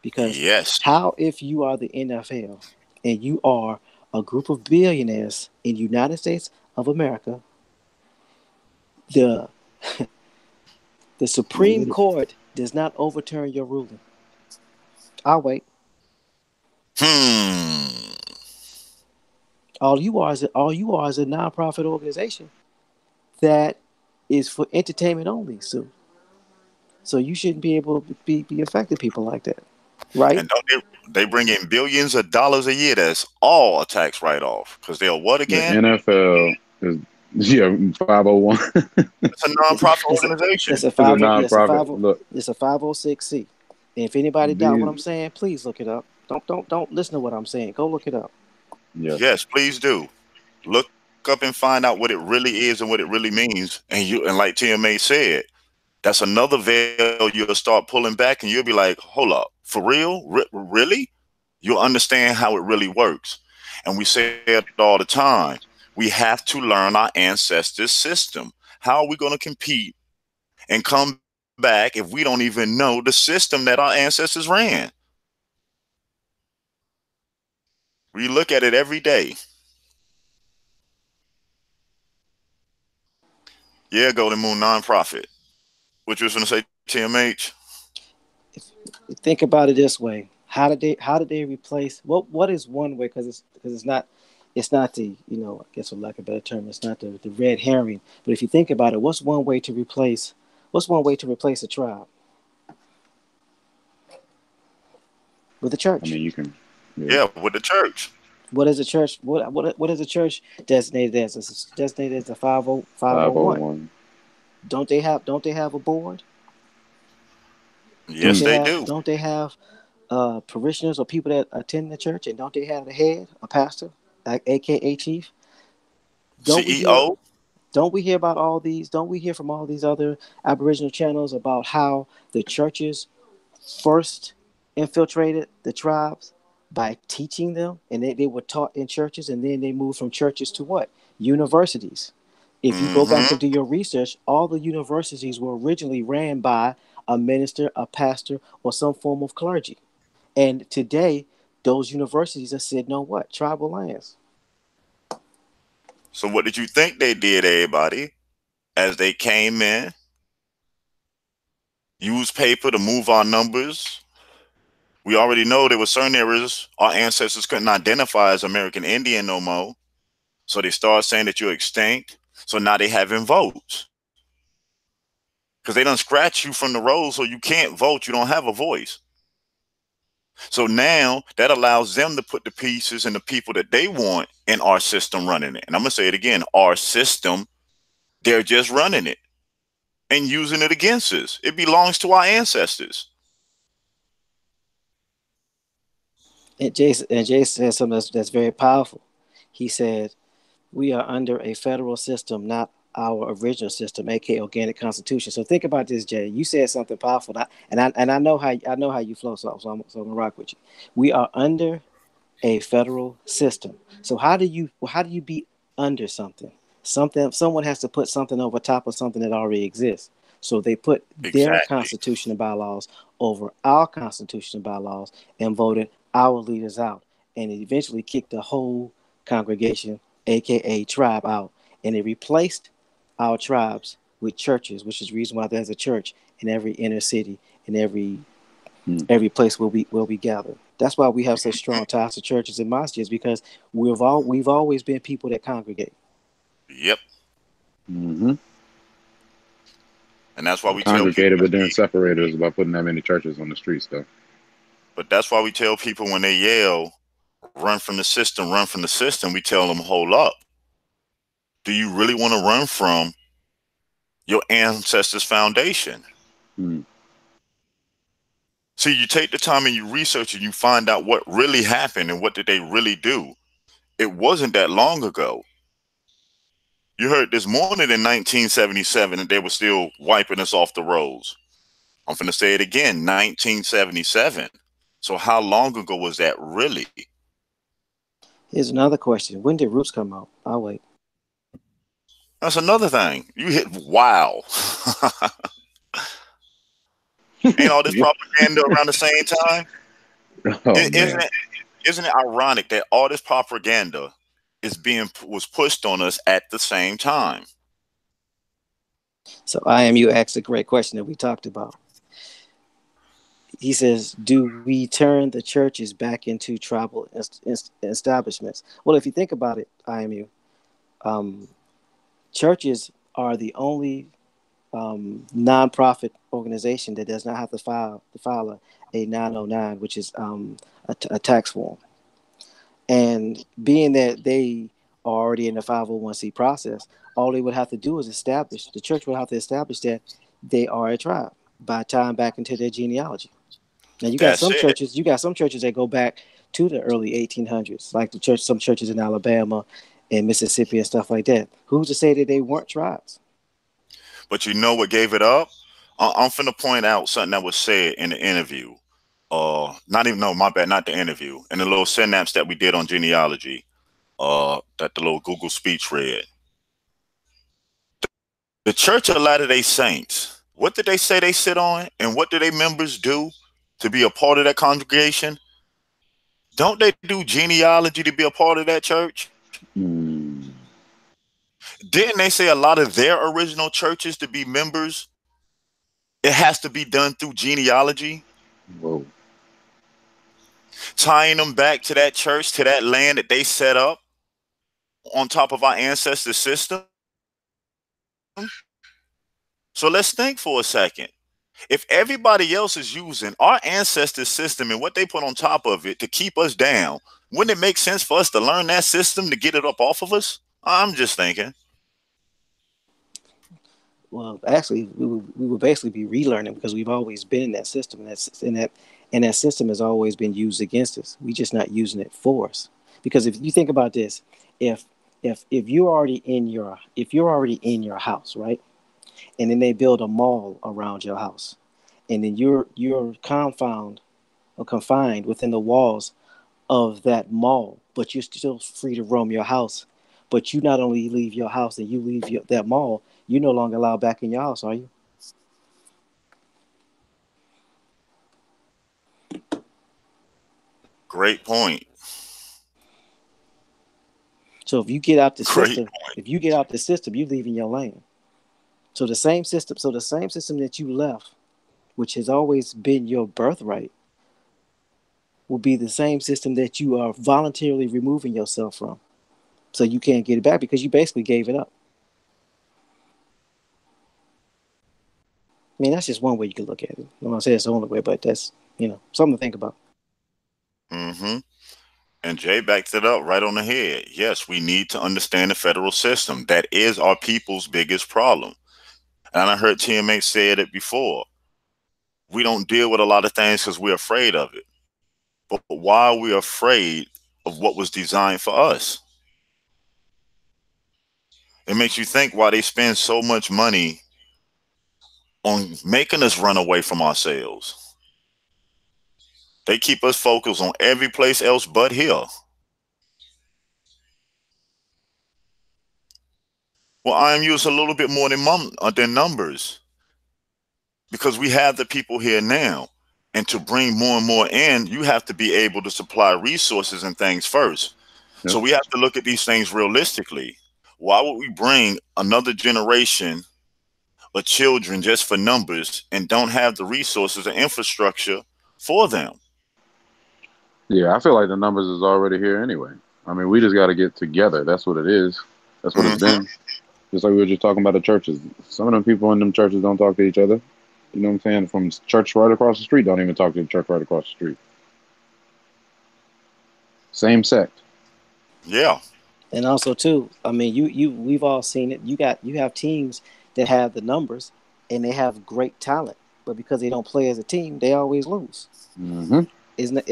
Because how if you are the NFL and you are a group of billionaires in the United States of America, the Supreme Court does not overturn your ruling. I'll wait. All you are is a nonprofit organization that is for entertainment only. So you shouldn't be able to be affecting people like that, right? And don't they bring in billions of dollars a year? That's all a tax write-off because they're what again? The NFL is 501. It's a nonprofit organization. It's a 506c. And if anybody doubt what I'm saying, please look it up. Don't listen to what I'm saying. Go look it up. Yes, please do. Look up and find out what it really is and what it really means. And like TMA said, that's another veil you'll start pulling back, and you'll be like, "Hold up, for real? Really?" You'll understand how it really works. And we say it all the time. We have to learn our ancestors' system. How are we going to compete and come back if we don't even know the system that our ancestors ran? We look at it every day. Yeah, Golden Moon nonprofit. What you was going to say, TMH? Think about it this way: how did they replace what is one way? Because it's not the, I guess for lack of a better term, it's not the red herring. But if you think about it, what's one way to replace a tribe? With the church. I mean, you can. Yeah, with the church. What is a church? What is a church designated as? It's designated as a 501. Don't they have a board? Yes, they do. Don't they have parishioners or people that attend the church, and don't they have the head, a pastor, aka chief? CEO? Don't we hear about all these? Don't we hear from all these other Aboriginal channels about how the churches first infiltrated the tribes by teaching them, and they were taught in churches, and then they moved from churches to what? Universities. If you go back and do your research, all the universities were originally ran by a minister, a pastor, or some form of clergy. And today, those universities are sitting on what? Tribal lands. So what did you think they did, everybody? As they came in, used paper to move our numbers. We already know there were certain areas our ancestors couldn't identify as American Indian no more. So they start saying that you're extinct. So now they having votes. Because they done scratch you from the roll, so you can't vote. You don't have a voice. So now that allows them to put the pieces and the people that they want in our system running it. And I'm going to say it again, our system, they're just running it and using it against us. It belongs to our ancestors. And Jay said something that's very powerful. He said, we are under a federal system, not our original system, aka organic constitution. So think about this, Jay. You said something powerful, and I know how you flow. So I'm gonna rock with you. We are under a federal system. So how do you be under something? Someone has to put something over top of something that already exists. So they put their Exactly. constitution and bylaws over our constitution and bylaws and voted our leaders out. And it eventually kicked the whole congregation, aka tribe, out. And it replaced our tribes with churches, which is the reason why there's a church in every inner city, in every place where we gather. That's why we have such strong ties to churches and mosques, because we've always been people that congregate. Yep. Mm-hmm. And that's why we tell people. Congregated, but then separated us by putting that many churches on the streets, though. But that's why we tell people when they yell, "Run from the system, run from the system." We tell them, hold up. Do you really want to run from your ancestors' foundation? See, you take the time and you research and you find out what really happened and what did they really do. It wasn't that long ago. You heard this morning in 1977 and they were still wiping us off the roads. I'm going to say it again, 1977. So how long ago was that really? Here's another question. When did Roots come out? I'll wait. That's another thing. You hit wow. Ain't all this propaganda around the same time? Isn't it ironic that all this propaganda was pushed on us at the same time? So IMU asked a great question that we talked about. He says, do we turn the churches back into tribal establishments? Well, if you think about it, IMU, churches are the only nonprofit organization that does not have to file a 909, which is a tax form. And being that they are already in the 501c process, all they would have to do is the church would have to establish that they are a tribe by tying back into their genealogy. Now you got some churches that go back to the early 1800s, like some churches in Alabama and Mississippi and stuff like that. Who's to say that they weren't tribes? But you know what gave it up? I'm finna point out something that was said in the interview. Not the interview. In the little synapse that we did on genealogy, that the little Google speech read. The Church of Latter-day Saints, what did they say they sit on? And what do they members do to be a part of that congregation? Don't they do genealogy to be a part of that church? Didn't they say a lot of their original churches to be members, it has to be done through genealogy? Whoa. Tying them back to that church, to that land that they set up on top of our ancestors' system? So let's think for a second. If everybody else is using our ancestors' system and what they put on top of it to keep us down, wouldn't it make sense for us to learn that system to get it up off of us? I'm just thinking. Well, actually, we would basically be relearning, because we've always been in that system, and that system has always been used against us. We're just not using it for us. Because if you think about this, if you're already in your house, right, and then they build a mall around your house, and then you're confined within the walls of that mall, but you're still free to roam your house. But you not only leave your house and you leave that mall, you're no longer allowed back in your house, are you? Great point. So if you get out the system, you leave in your lane. So the same system that you left, which has always been your birthright, will be the same system that you are voluntarily removing yourself from. So you can't get it back because you basically gave it up. I mean, that's just one way you can look at it. I'm not saying it's the only way, but that's, something to think about. Mm-hmm. And Jay backs it up right on the head. Yes, we need to understand the federal system. That is our people's biggest problem. And I heard TMA said it before. We don't deal with a lot of things because we're afraid of it. But why are we afraid of what was designed for us? It makes you think why they spend so much money on making us run away from ourselves. They keep us focused on every place else but here. Well, IMU is a little bit more than numbers, because we have the people here now. And to bring more and more in, you have to be able to supply resources and things first. Yep. So we have to look at these things realistically. Why would we bring another generation of children just for numbers and don't have the resources and infrastructure for them? Yeah, I feel like the numbers is already here anyway. I mean, we just got to get together. That's what it is. That's what it's been. Just like we were just talking about the churches. Some of them people in them churches don't talk to each other. You know what I'm saying? From church right across the street, don't even talk to the church right across the street. Same sect. Yeah. And also too, I mean, we've all seen it. You have teams that have the numbers and they have great talent, but because they don't play as a team, they always lose. Mm-hmm. Isn't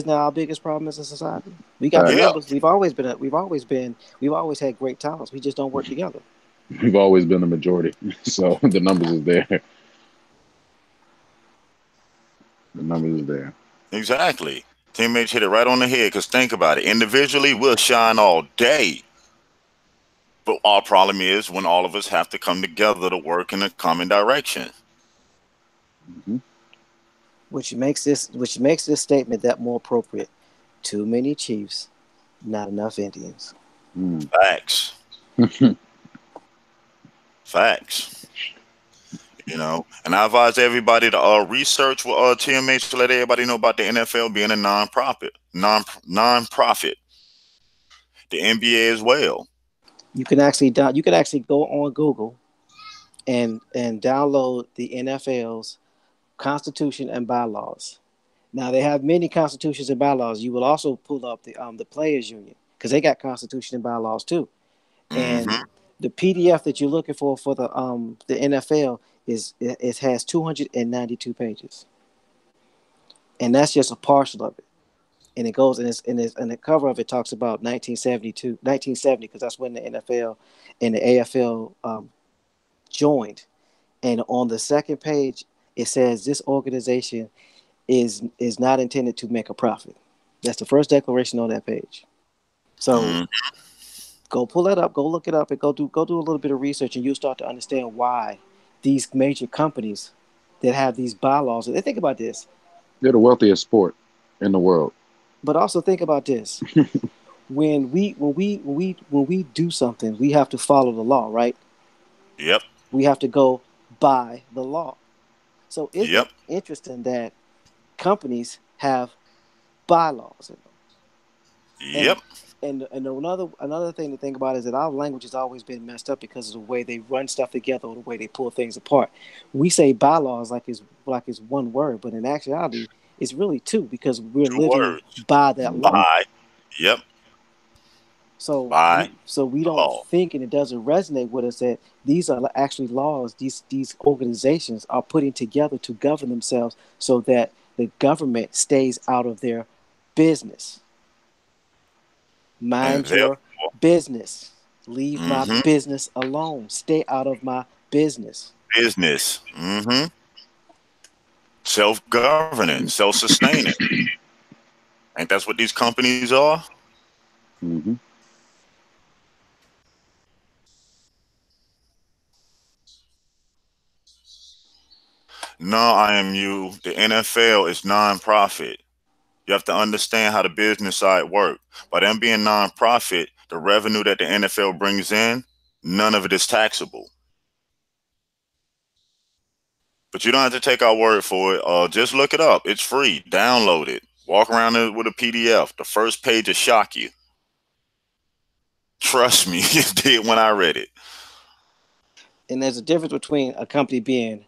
that our biggest problem as a society? We got the Yeah. numbers. We've always had great talents. We just don't work together. We've always been the majority, so the numbers is there. The numbers is there. Exactly. Teammates hit it right on the head, because think about it. Individually, we'll shine all day. But our problem is when all of us have to come together to work in a common direction. Mm-hmm. Which makes this statement that more appropriate. Too many chiefs, not enough Indians. Facts. Facts. You know, and I advise everybody to research with TMH to let everybody know about the NFL being a non-profit. The NBA as well. You can actually go on Google and download the NFL's Constitution and bylaws. Now they have many constitutions and bylaws. You will also pull up the players union, because they got constitution and bylaws too. And the PDF that you're looking for the NFL it has 292 pages, and that's just a partial of it. And it goes and the cover of it talks about 1970, because that's when the NFL and the AFL joined. And on the second page, it says this organization is not intended to make a profit. That's the first declaration on that page. So go pull that up, go look it up, and go do a little bit of research, and you'll start to understand why these major companies that have these bylaws. And think about this. They're the wealthiest sport in the world. But also think about this. when we do something, we have to follow the law, right? Yep. We have to go by the law. So isn't Yep. it interesting that companies have bylaws in them? Yep. And another thing to think about is that our language has always been messed up because of the way they run stuff together or the way they pull things apart. We say bylaws like it's one word, but in actuality, it's really two, because we're Two living words. by that law. By. Yep. So By we don't law. think, and it doesn't resonate with us, that these are actually laws these organizations are putting together to govern themselves so that the government stays out of their business. Mind your business. Leave my business alone. Stay out of my business. Business. Self-governing, self-sustaining. Ain't that's what these companies are? Mm-hmm. No, IMU. The NFL is non-profit. You have to understand how the business side works. By them being non-profit, the revenue that the NFL brings in, none of it is taxable. But you don't have to take our word for it. Just look it up. It's free. Download it. Walk around it with a PDF. The first page will shock you. Trust me, it did when I read it. And there's a difference between a company being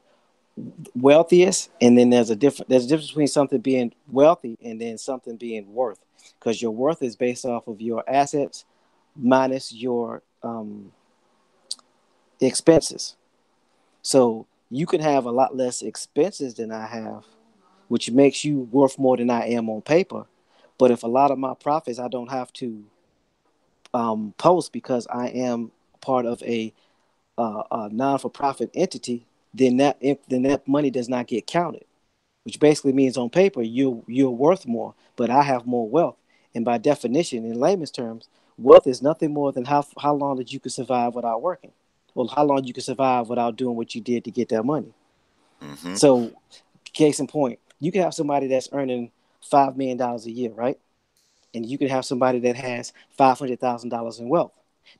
wealthiest, and then there's a difference between something being wealthy and then something being worth, because your worth is based off of your assets minus your expenses. So you can have a lot less expenses than I have, which makes you worth more than I am on paper. But if a lot of my profits I don't have to post, because I am part of a non-for-profit entity, then that money does not get counted, which basically means on paper you're worth more, but I have more wealth. And by definition, in layman's terms, wealth is nothing more than how long that you can survive without working, or how long you can survive without doing what you did to get that money. Mm-hmm. So, case in point, you can have somebody that's earning $5 million a year, right? And you can have somebody that has $500,000 in wealth.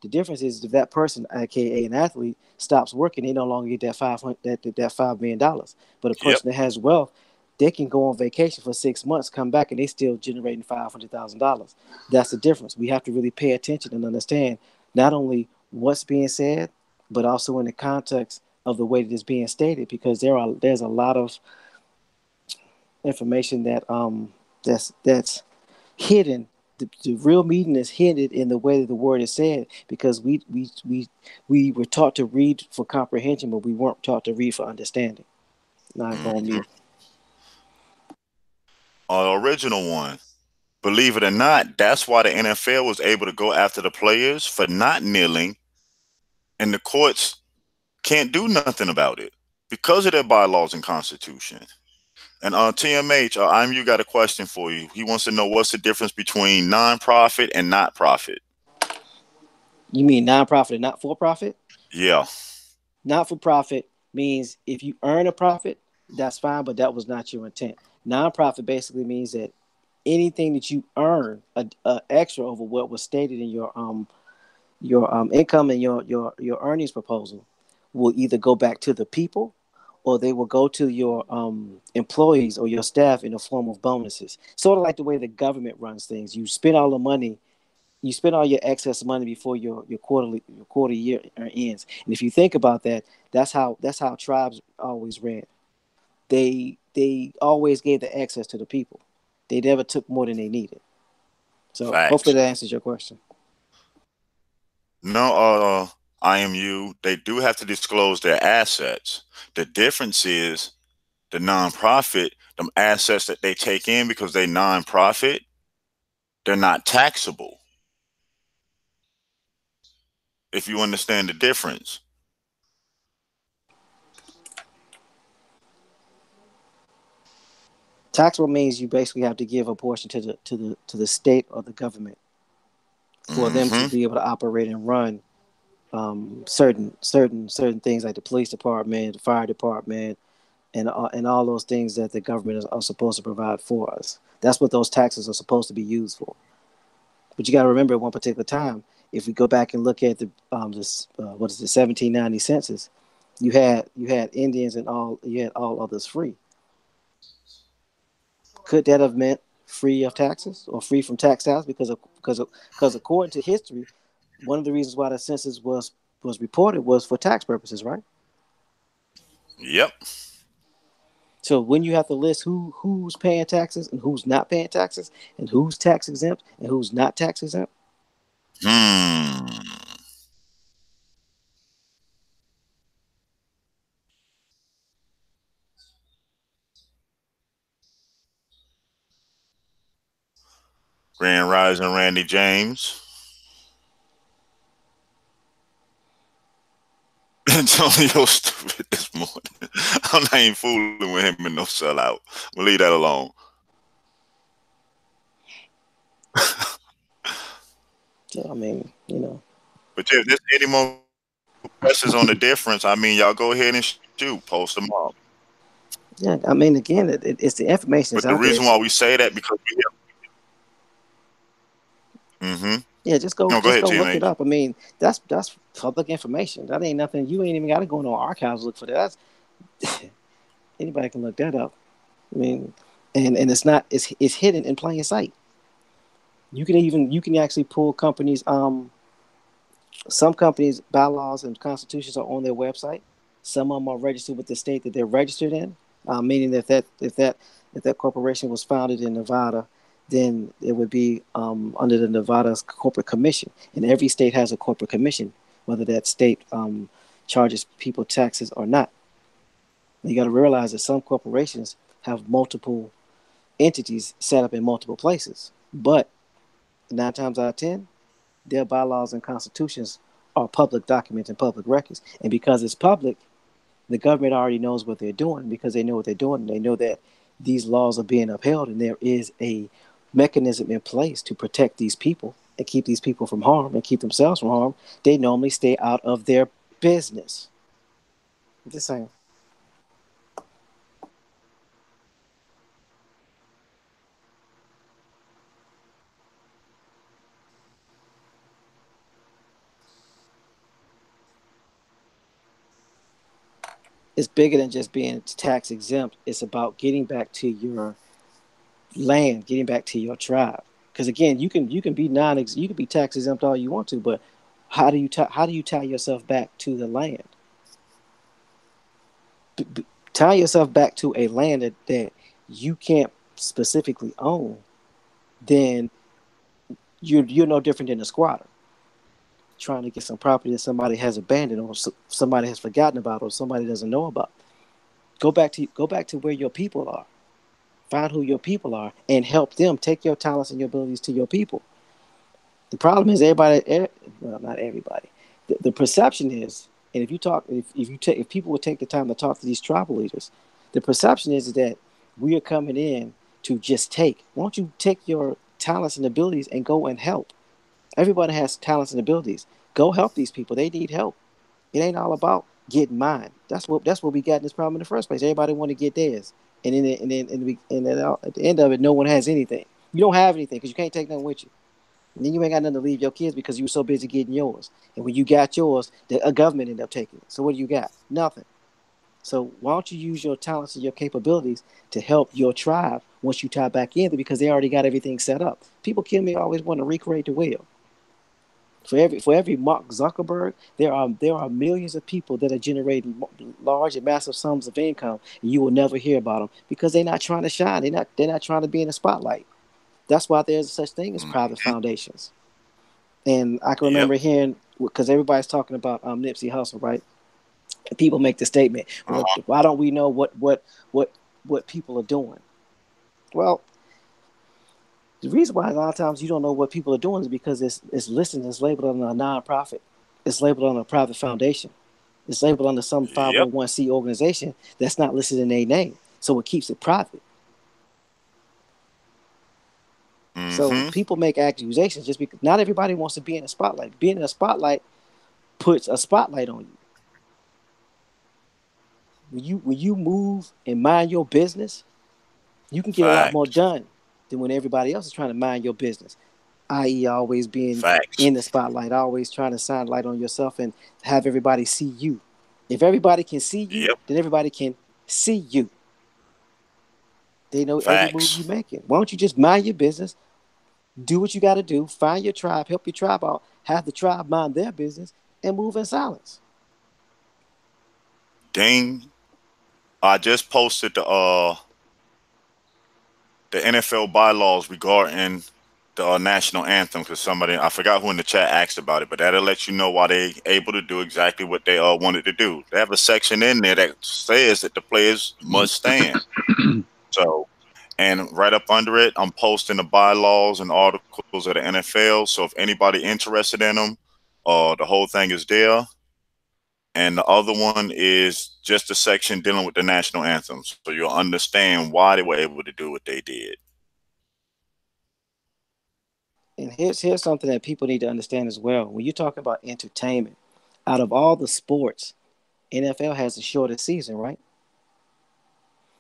The difference is if that person, aka an athlete, stops working, they no longer get that $5 million. But a Yep. person that has wealth, they can go on vacation for 6 months, come back, and they still generating $500,000. That's the difference. We have to really pay attention and understand not only what's being said, but also in the context of the way that it's being stated, because there's a lot of information that's hidden. The real meaning is hidden in the way that the word is said, because we were taught to read for comprehension, but we weren't taught to read for understanding. Now I go on mute. Original one. Believe it or not, that's why the NFL was able to go after the players for not kneeling, and the courts can't do nothing about it because of their bylaws and constitution. And TMH, IMU got a question for you. He wants to know what's the difference between nonprofit and not profit. You mean nonprofit and not for profit? Yeah. Not for profit means if you earn a profit, that's fine, but that was not your intent. Nonprofit basically means that anything that you earn extra over what was stated in your income and your earnings proposal will either go back to the people, or they will go to your employees or your staff in the form of bonuses. Sort of like the way the government runs things. You spend all the money, you spend all your excess money before your quarter year ends. And if you think about that, that's how tribes always ran. They always gave the excess to the people. They never took more than they needed. So Facts. hopefully that answers your question. No, IMU, they do have to disclose their assets. The difference is the nonprofit, them assets that they take in because they nonprofit, they're not taxable. If you understand the difference. Taxable means you basically have to give a portion to the state or the government for them to be able to operate and run certain things like the police department, the fire department, and all those things that the government are supposed to provide for us. That's what those taxes are supposed to be used for. But you got to remember, at one particular time, if we go back and look at the 1790 census, you had Indians and you had all others free. Could that have meant free of taxes or free from tax tithes? Because according to history, one of the reasons why the census was reported was for tax purposes, right? Yep. So when you have to list who's paying taxes and who's not paying taxes, and who's tax exempt and who's not tax exempt. Grand Rising Randy James. Antonio stupid this morning. I'm not even fooling with him in no sellout. We'll leave that alone. So I mean, But if there's any more questions on the difference, I mean, y'all go ahead and shoot, post them up. Yeah, I mean, again, it's the information. But the reason why we say that because we have. Yeah, just go ahead, look it up. I mean, that's public information. That ain't nothing. You ain't even got to go into archives to look for that. Anybody can look that up. I mean, and it's not it's hidden in plain sight. You can actually pull companies. Some companies' bylaws and constitutions are on their website. Some of them are registered with the state that they're registered in. Meaning that if that corporation was founded in Nevada, then it would be under the Nevada's corporate commission. And every state has a corporate commission, whether that state charges people taxes or not. You got to realize that some corporations have multiple entities set up in multiple places, but 9 times out of 10, their bylaws and constitutions are public documents and public records. And because it's public, the government already knows what they're doing because they know what they're doing. And they know that these laws are being upheld, and there is a mechanism in place to protect these people and keep these people from harm and keep themselves from harm. They normally stay out of their business. I'm just saying. It's bigger than just being tax exempt. It's about getting back to your land, getting back to your tribe. Because again, you can be you can be tax exempt all you want to, but how do you tie yourself back to the land? Tie yourself back to a land that you can't specifically own, then you're no different than a squatter trying to get some property that somebody has abandoned or somebody has forgotten about or somebody doesn't know about. Go back to where your people are. Find who your people are and help them. Take your talents and your abilities to your people. The problem is well, not everybody. The perception is, and if people would take the time to talk to these tribal leaders, the perception is that we are coming in to just take. Why don't you take your talents and abilities and go and help? Everybody has talents and abilities. Go help these people. They need help. It ain't all about getting mine. That's what we got in this problem in the first place. Everybody want to get theirs, and then at the end of it, no one has anything. You don't have anything because you can't take nothing with you. And then you ain't got nothing to leave your kids because you were so busy getting yours. And when you got yours, a government ended up taking it. So what do you got? Nothing. So why don't you use your talents and your capabilities to help your tribe once you tie back in, because they already got everything set up. People kill me always want to recreate the wheel. For every Mark Zuckerberg, there are millions of people that are generating large and massive sums of income, and you will never hear about them because they're not trying to shine. They're not trying to be in the spotlight. That's why there's such thing as private foundations. And I can remember hearing, because everybody's talking about Nipsey Hussle, right? And people make the statement, well, why don't we know what people are doing? Well, the reason why a lot of times you don't know what people are doing is because it's listed, it's labeled on a nonprofit. It's labeled on a private foundation. It's labeled under some 501c organization that's not listed in their name. So it keeps it private. Mm-hmm. So people make accusations just because not everybody wants to be in a spotlight. Being in a spotlight puts a spotlight on you. When you move and mind your business, you can get a lot more done than when everybody else is trying to mind your business. I.e., always being in the spotlight, always trying to shine light on yourself and have everybody see you. If everybody can see you, then everybody can see you. They know every move you're making. Why don't you just mind your business, do what you got to do, find your tribe, help your tribe out, have the tribe mind their business, and move in silence. Ding. I just posted the NFL bylaws regarding the national anthem because somebody, I forgot who in the chat asked about it, but that'll let you know why they able to do exactly what they wanted to do. They have a section in there that says that the players must stand. So, and right up under it, I'm posting the bylaws and articles of the NFL. So if anybody interested in them, the whole thing is there. And the other one is just a section dealing with the national anthems. So you'll understand why they were able to do what they did. And here's something that people need to understand as well. When you talk about entertainment, out of all the sports, NFL has the shortest season, right?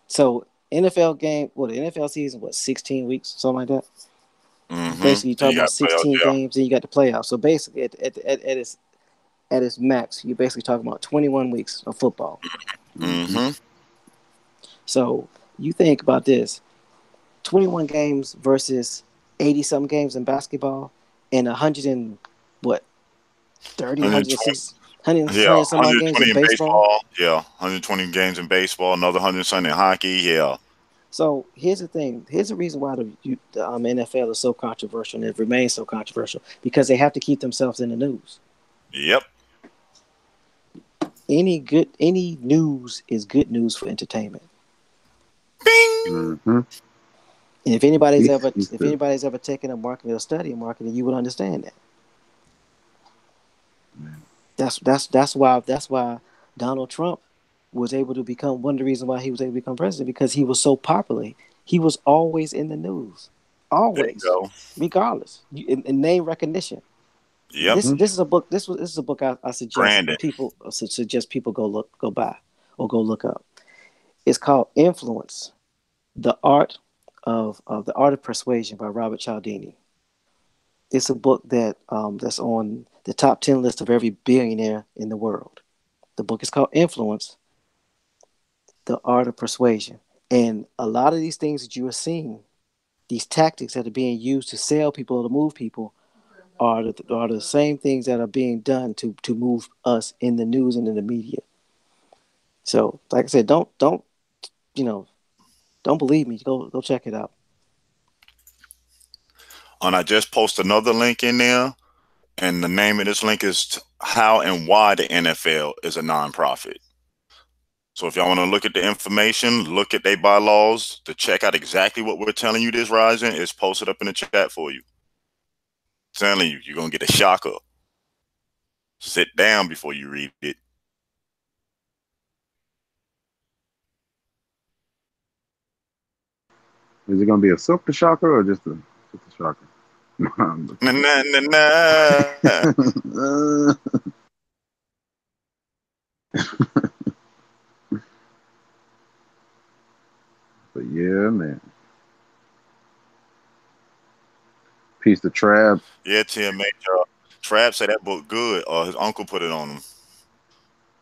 So the NFL season, 16 weeks, something like that? Mm-hmm. Basically, you're talking about 16 games, and you got the playoffs. So basically, at its max, you're basically talking about 21 weeks of football. Mm-hmm. So you think about this: 21 games versus 80-something games in basketball, and 130, 160, 100 some odd games in baseball. Yeah, 120 games in baseball, another 100 in hockey. Yeah. So here's the thing. Here's the reason why the NFL is so controversial, and it remains so controversial, because they have to keep themselves in the news. Yep. Any news is good news for entertainment. Bing. Mm-hmm. And if anybody's ever taken a marketing or study in marketing, you would understand that. That's why Donald Trump was able to become one of the reasons why he was able to become president, because he was so popular. He was always in the news, There you always, go. regardless, in name recognition. Yep. This is a book. This is a book I suggest Brandon. people go buy or go look up. It's called Influence: The Art of Persuasion by Robert Cialdini. It's a book that's on the top 10 list of every billionaire in the world. The book is called Influence: The Art of Persuasion. And a lot of these things that you are seeing, these tactics that are being used to sell people or to move people, are the same things that are being done to move us in the news and in the media. So, like I said, don't don't believe me. Go check it out. And I just post another link in there, and the name of this link is How and Why the NFL is a Nonprofit. So if y'all want to look at the information, look at their bylaws to check out exactly what we're telling you this rising, is posted up in the chat for you. Telling you, you're going to get a shocker. Sit down before you read it. Is it going to be a silk shocker or just a shocker? Nah, nah, nah, nah. But yeah, man. Piece of Trab. Yeah, TMH. Trab said that book good. His uncle put it on him.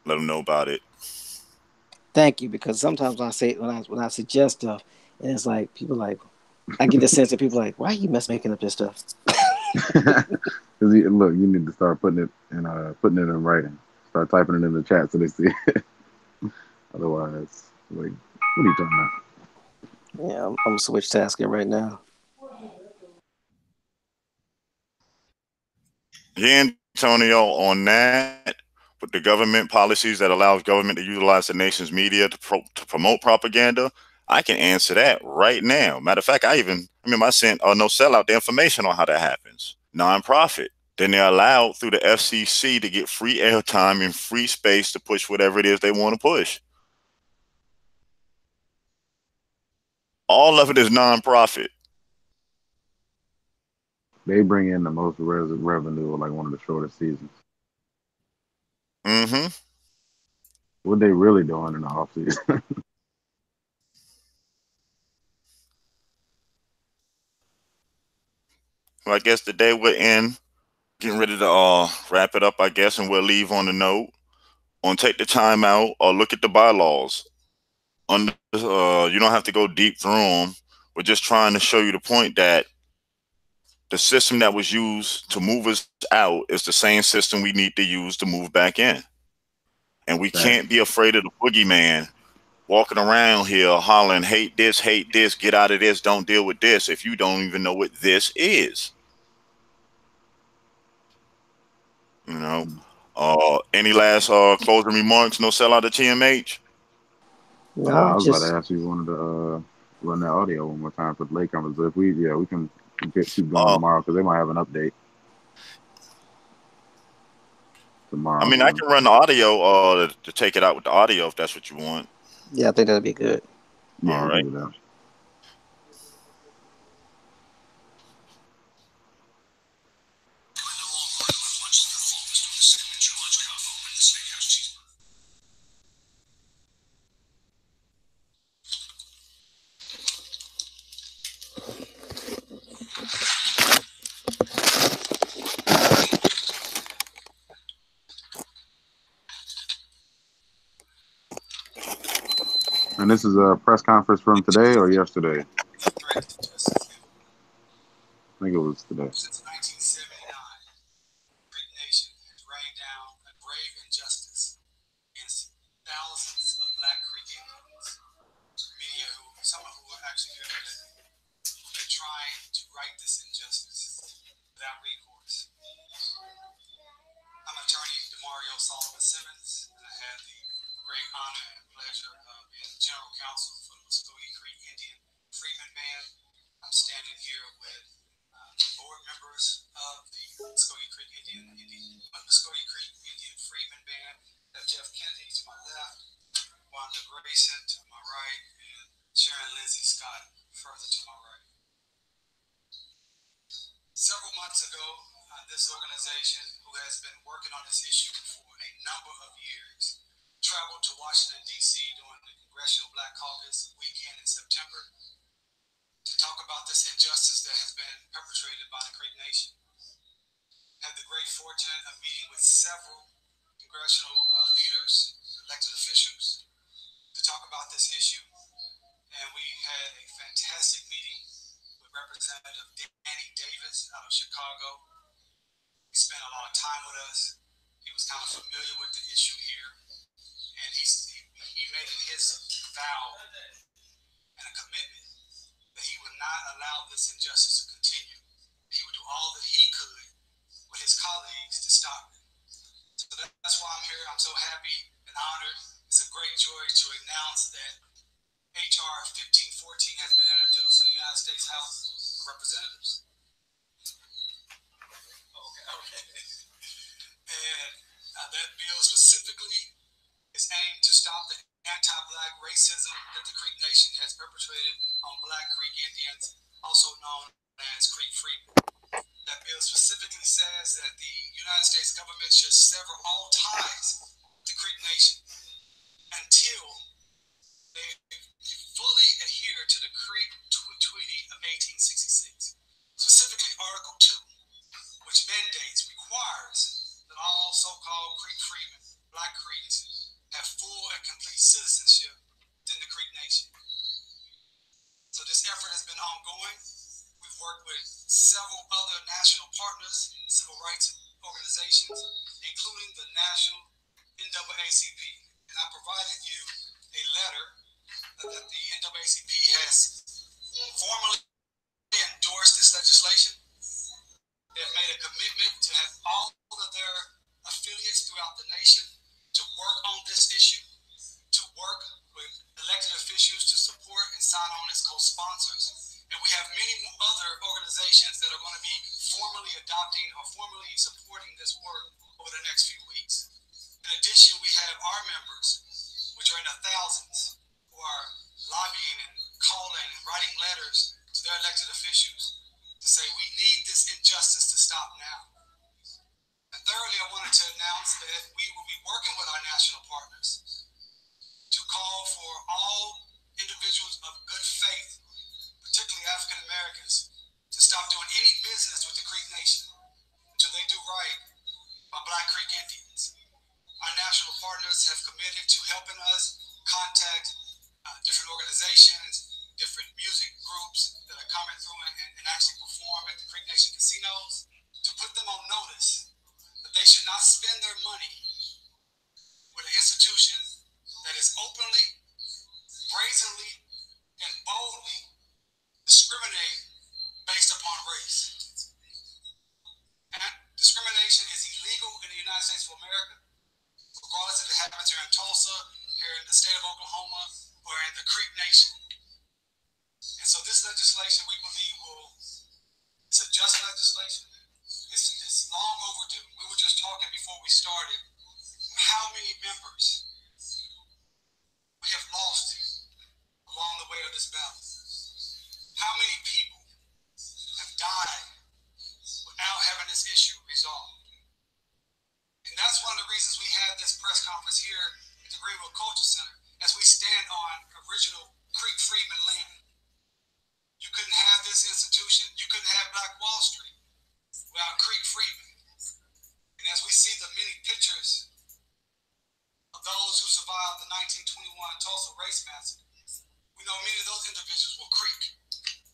Let him know about it. Thank you, because sometimes when I suggest stuff, and it's like people like, I get the sense that people are like, why are you making up this stuff? Look, you need to start putting it in writing. Start typing it in the chat so they see it. Otherwise, like, what are you talking about? Yeah, I'm switch tasking right now. Yeah, Antonio, on that, with the government policies that allows government to utilize the nation's media to promote propaganda, I can answer that right now. Matter of fact, I sent No Sellout the information on how that happens. Nonprofit. Then they're allowed through the FCC to get free airtime and free space to push whatever it is they want to push. All of it is nonprofit. They bring in the most revenue, like one of the shortest seasons. Mm-hmm. What they really doing in the off season? Well, I guess the day we're in, getting ready to wrap it up, I guess, and we'll leave on the note on take the time out or look at the bylaws. You don't have to go deep through them. We're just trying to show you the point that the system that was used to move us out is the same system we need to use to move back in. And we can't be afraid of the boogeyman walking around here hollering, hate this, get out of this, don't deal with this, if you don't even know what this is. You know, any last closing remarks? No sellout to TMH? No, I was about to ask you wanted to run that audio one more time for the latecomers. But if we can keep going tomorrow because they might have an update tomorrow. I mean, I can run the audio to take it out with the audio if that's what you want. Yeah, I think that'd be good. Yeah, all right. Do that. And this is a press conference from today or yesterday? I think it was today. Since 1979, Creek Nation has rained down a grave injustice against thousands of Black Creek Indians. Many some of who are actually here today, who've been trying to right this injustice without recourse. I'm attorney Demario Solomon Simmons, and I had the great honor and pleasure of being general counsel for the Muscogee Creek Indian Freedmen Band. I'm standing here with board members of the Muscogee Creek Indian Freedmen Band. Have Jeff Kennedy to my left, Wanda Grayson to my right, and Sharon Lindsay Scott further to my right. Several months ago, this organization, who has been working on this issue for a number of years, traveled to Washington, D.C. during the Congressional Black Caucus weekend in September to talk about this injustice that has been perpetrated by the Creek Nation. Had the great fortune of meeting with several congressional leaders, elected officials, to talk about this issue. And we had a fantastic meeting with Representative Danny Davis out of Chicago. He spent a lot of time with us. He was kind of familiar with the issue here. And he made it his vow and a commitment that he would not allow this injustice to continue. He would do all that he could with his colleagues to stop it. So that's why I'm here. I'm so happy and honored. It's a great joy to announce that H.R. 1514 has been introduced in the United States House of Representatives. Okay. And that bill specifically is aimed to stop the anti-Black racism that the Creek Nation has perpetrated on Black Creek Indians, also known as Creek Freedmen. That bill specifically says that the United States government should sever all ties to Creek Nation until they fully adhere to the Creek Treaty of 1866, specifically Article 2, which requires that all so-called Creek freedmen, Black Creeks, have full and complete citizenship within the Creek Nation. So this effort has been ongoing. We've worked with several other national partners, civil rights organizations, including the National NAACP. And I provided you a letter that the NAACP has formally endorsed this legislation. They've made a commitment to have all of their affiliates throughout the nation to work on this issue, to work with elected officials to support and sign on as co-sponsors. And we have many other organizations that are going to be formally adopting or formally supporting this work over the next few weeks. In addition, we have our members, which are in the thousands, who are lobbying and calling and writing letters to their elected officials to say we need this injustice to stop now. And thirdly, I wanted to announce that we will be working with our national partners to call for all individuals of good faith, particularly African Americans, to stop doing any business with the Creek Nation until they do right by Black Creek Indians. Our national partners have committed to helping us contact different organizations, different music groups that are coming through and actually perform at the Creek Nation casinos, to put them on notice that they should not spend their money with an institution that is openly, brazenly, and boldly discriminate based upon race. And discrimination is illegal in the United States of America, regardless if it happens here in Tulsa, here in the state of Oklahoma, or in the Creek Nation. And so this legislation, we believe, it's a just legislation. It's long overdue. We were just talking before we started how many members we have lost along the way of this battle. How many people have died without having this issue resolved. And that's one of the reasons we had this press conference here at the Greenville Culture Center, as we stand on original Creek Freedmen land. You couldn't have this institution, you couldn't have Black Wall Street without Creek Freedmen. And as we see the many pictures of those who survived the 1921 Tulsa race massacre, we know many of those individuals were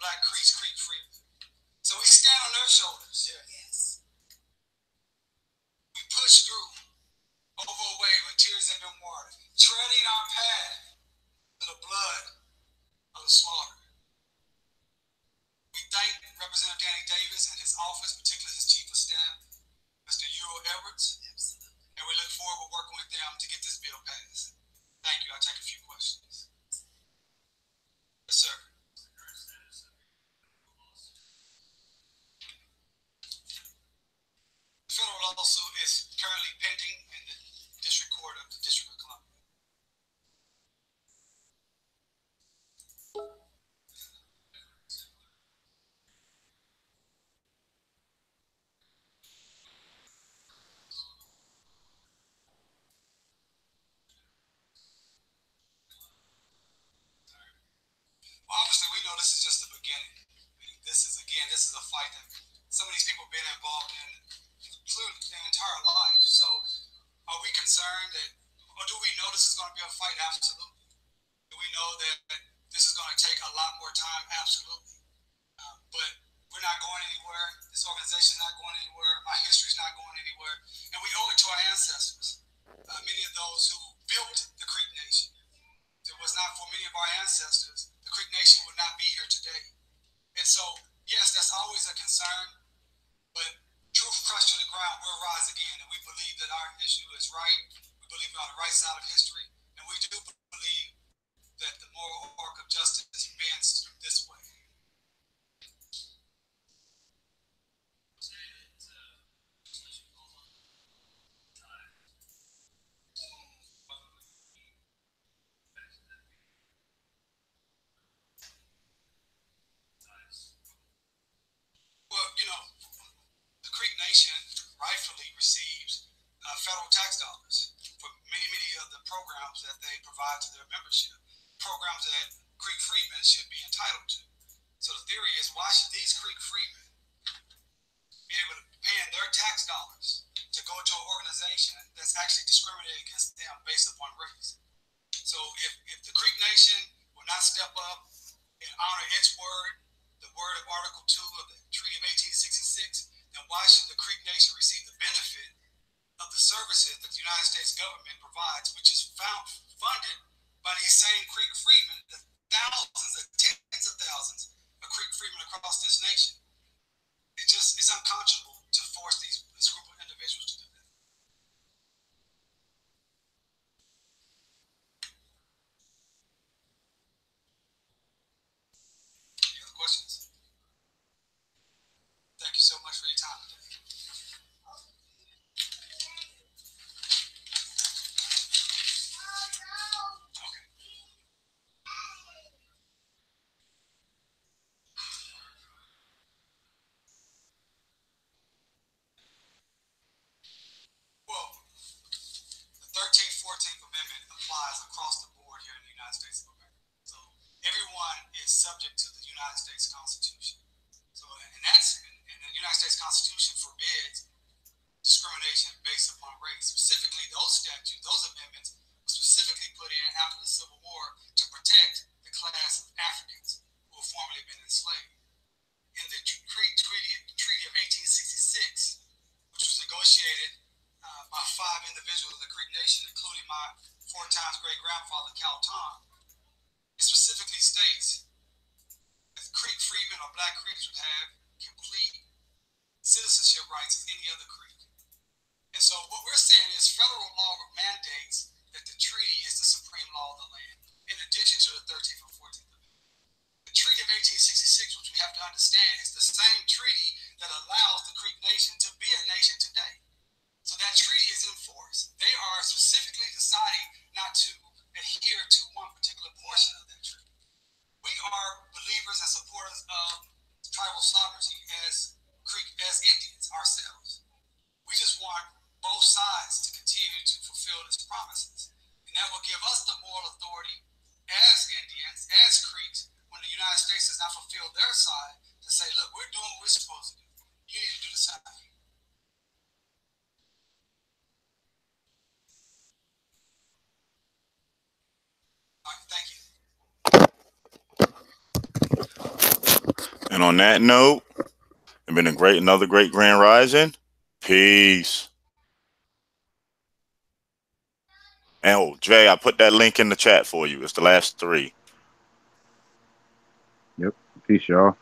Black Creeks, Creek Freedmen. So we stand on their shoulders. Yes. We push through, over a way when tears have been watered, treading our path to the blood of the slaughter. We thank Representative Danny Davis and his office, particularly his chief of staff, Mr. Euro Edwards, and we look forward to working with them to get this bill passed. Thank you. I'll take a few questions. Yes, sir. fight that some of these people have been involved in clearly their entire life. So are we concerned that, or do we know this is going to be a fight? Absolutely. Do we know that this is going to take a lot more time? Absolutely. But we're not going anywhere. This organization is not going anywhere. My history is not going anywhere. And we owe it to our ancestors. Many of those who built the Creek Nation. If it was not for many of our ancestors, the Creek Nation would not be here today. And so, yes, that's always a concern, but truth crushed to the ground will rise again. And we believe that our issue is right. We believe we're on the right side of history. And we do believe that the moral arc of justice bends this way. Well, you know, the Creek Nation rightfully receives federal tax dollars for many, many of the programs that they provide to their membership, programs that Creek freedmen should be entitled to. So the theory is, why should these Creek freedmen be able to pay their tax dollars to go to an organization that's actually discriminating against them based upon race? So if the Creek Nation will not step up and honor its word, the word of Article 2 of the Treaty of 1866, then why should the Creek Nation receive the benefit of the services that the United States government provides, which is funded by these same Creek freedmen, the thousands, the tens of thousands of Creek freedmen across this nation? It's unconscionable to force this group of individuals to do that. Any other questions? Thank you so much for your time today. Well, the 13th, 14th Amendment applies across the board here in the United States of America. So everyone is subject to the United States Constitution. So, and the United States Constitution forbids discrimination based upon race. Specifically, those statutes, those amendments were specifically put in after the Civil War to protect the class of Africans who have formerly been enslaved. In the Treaty of 1866, which was negotiated by 5 individuals of the Creek Nation, including my 4 times great-grandfather, Cal Tom, it specifically states that Creek freedmen or Black Creeks would have complete citizenship rights as any other Creek. And so what we're saying is federal law mandates that the treaty is the supreme law of the land, in addition to the 13th and 14th Amendment. The Treaty of 1866, which we have to understand, is the same treaty that allows the Creek Nation to be a nation today. So that treaty is in force. They are specifically deciding not to adhere to one particular portion of that treaty. We are believers and supporters of tribal sovereignty as Indians ourselves. We just want both sides to continue to fulfill its promises. And that will give us the moral authority as Indians, as Creeks, when the United States does not fulfill their side, to say, look, we're doing what we're supposed to do. You need to do the same. All right, thank you. And on that note, it's been another great Grand Rising. Peace. And oh, Jay, I put that link in the chat for you. It's the last 3. Yep. Peace, y'all.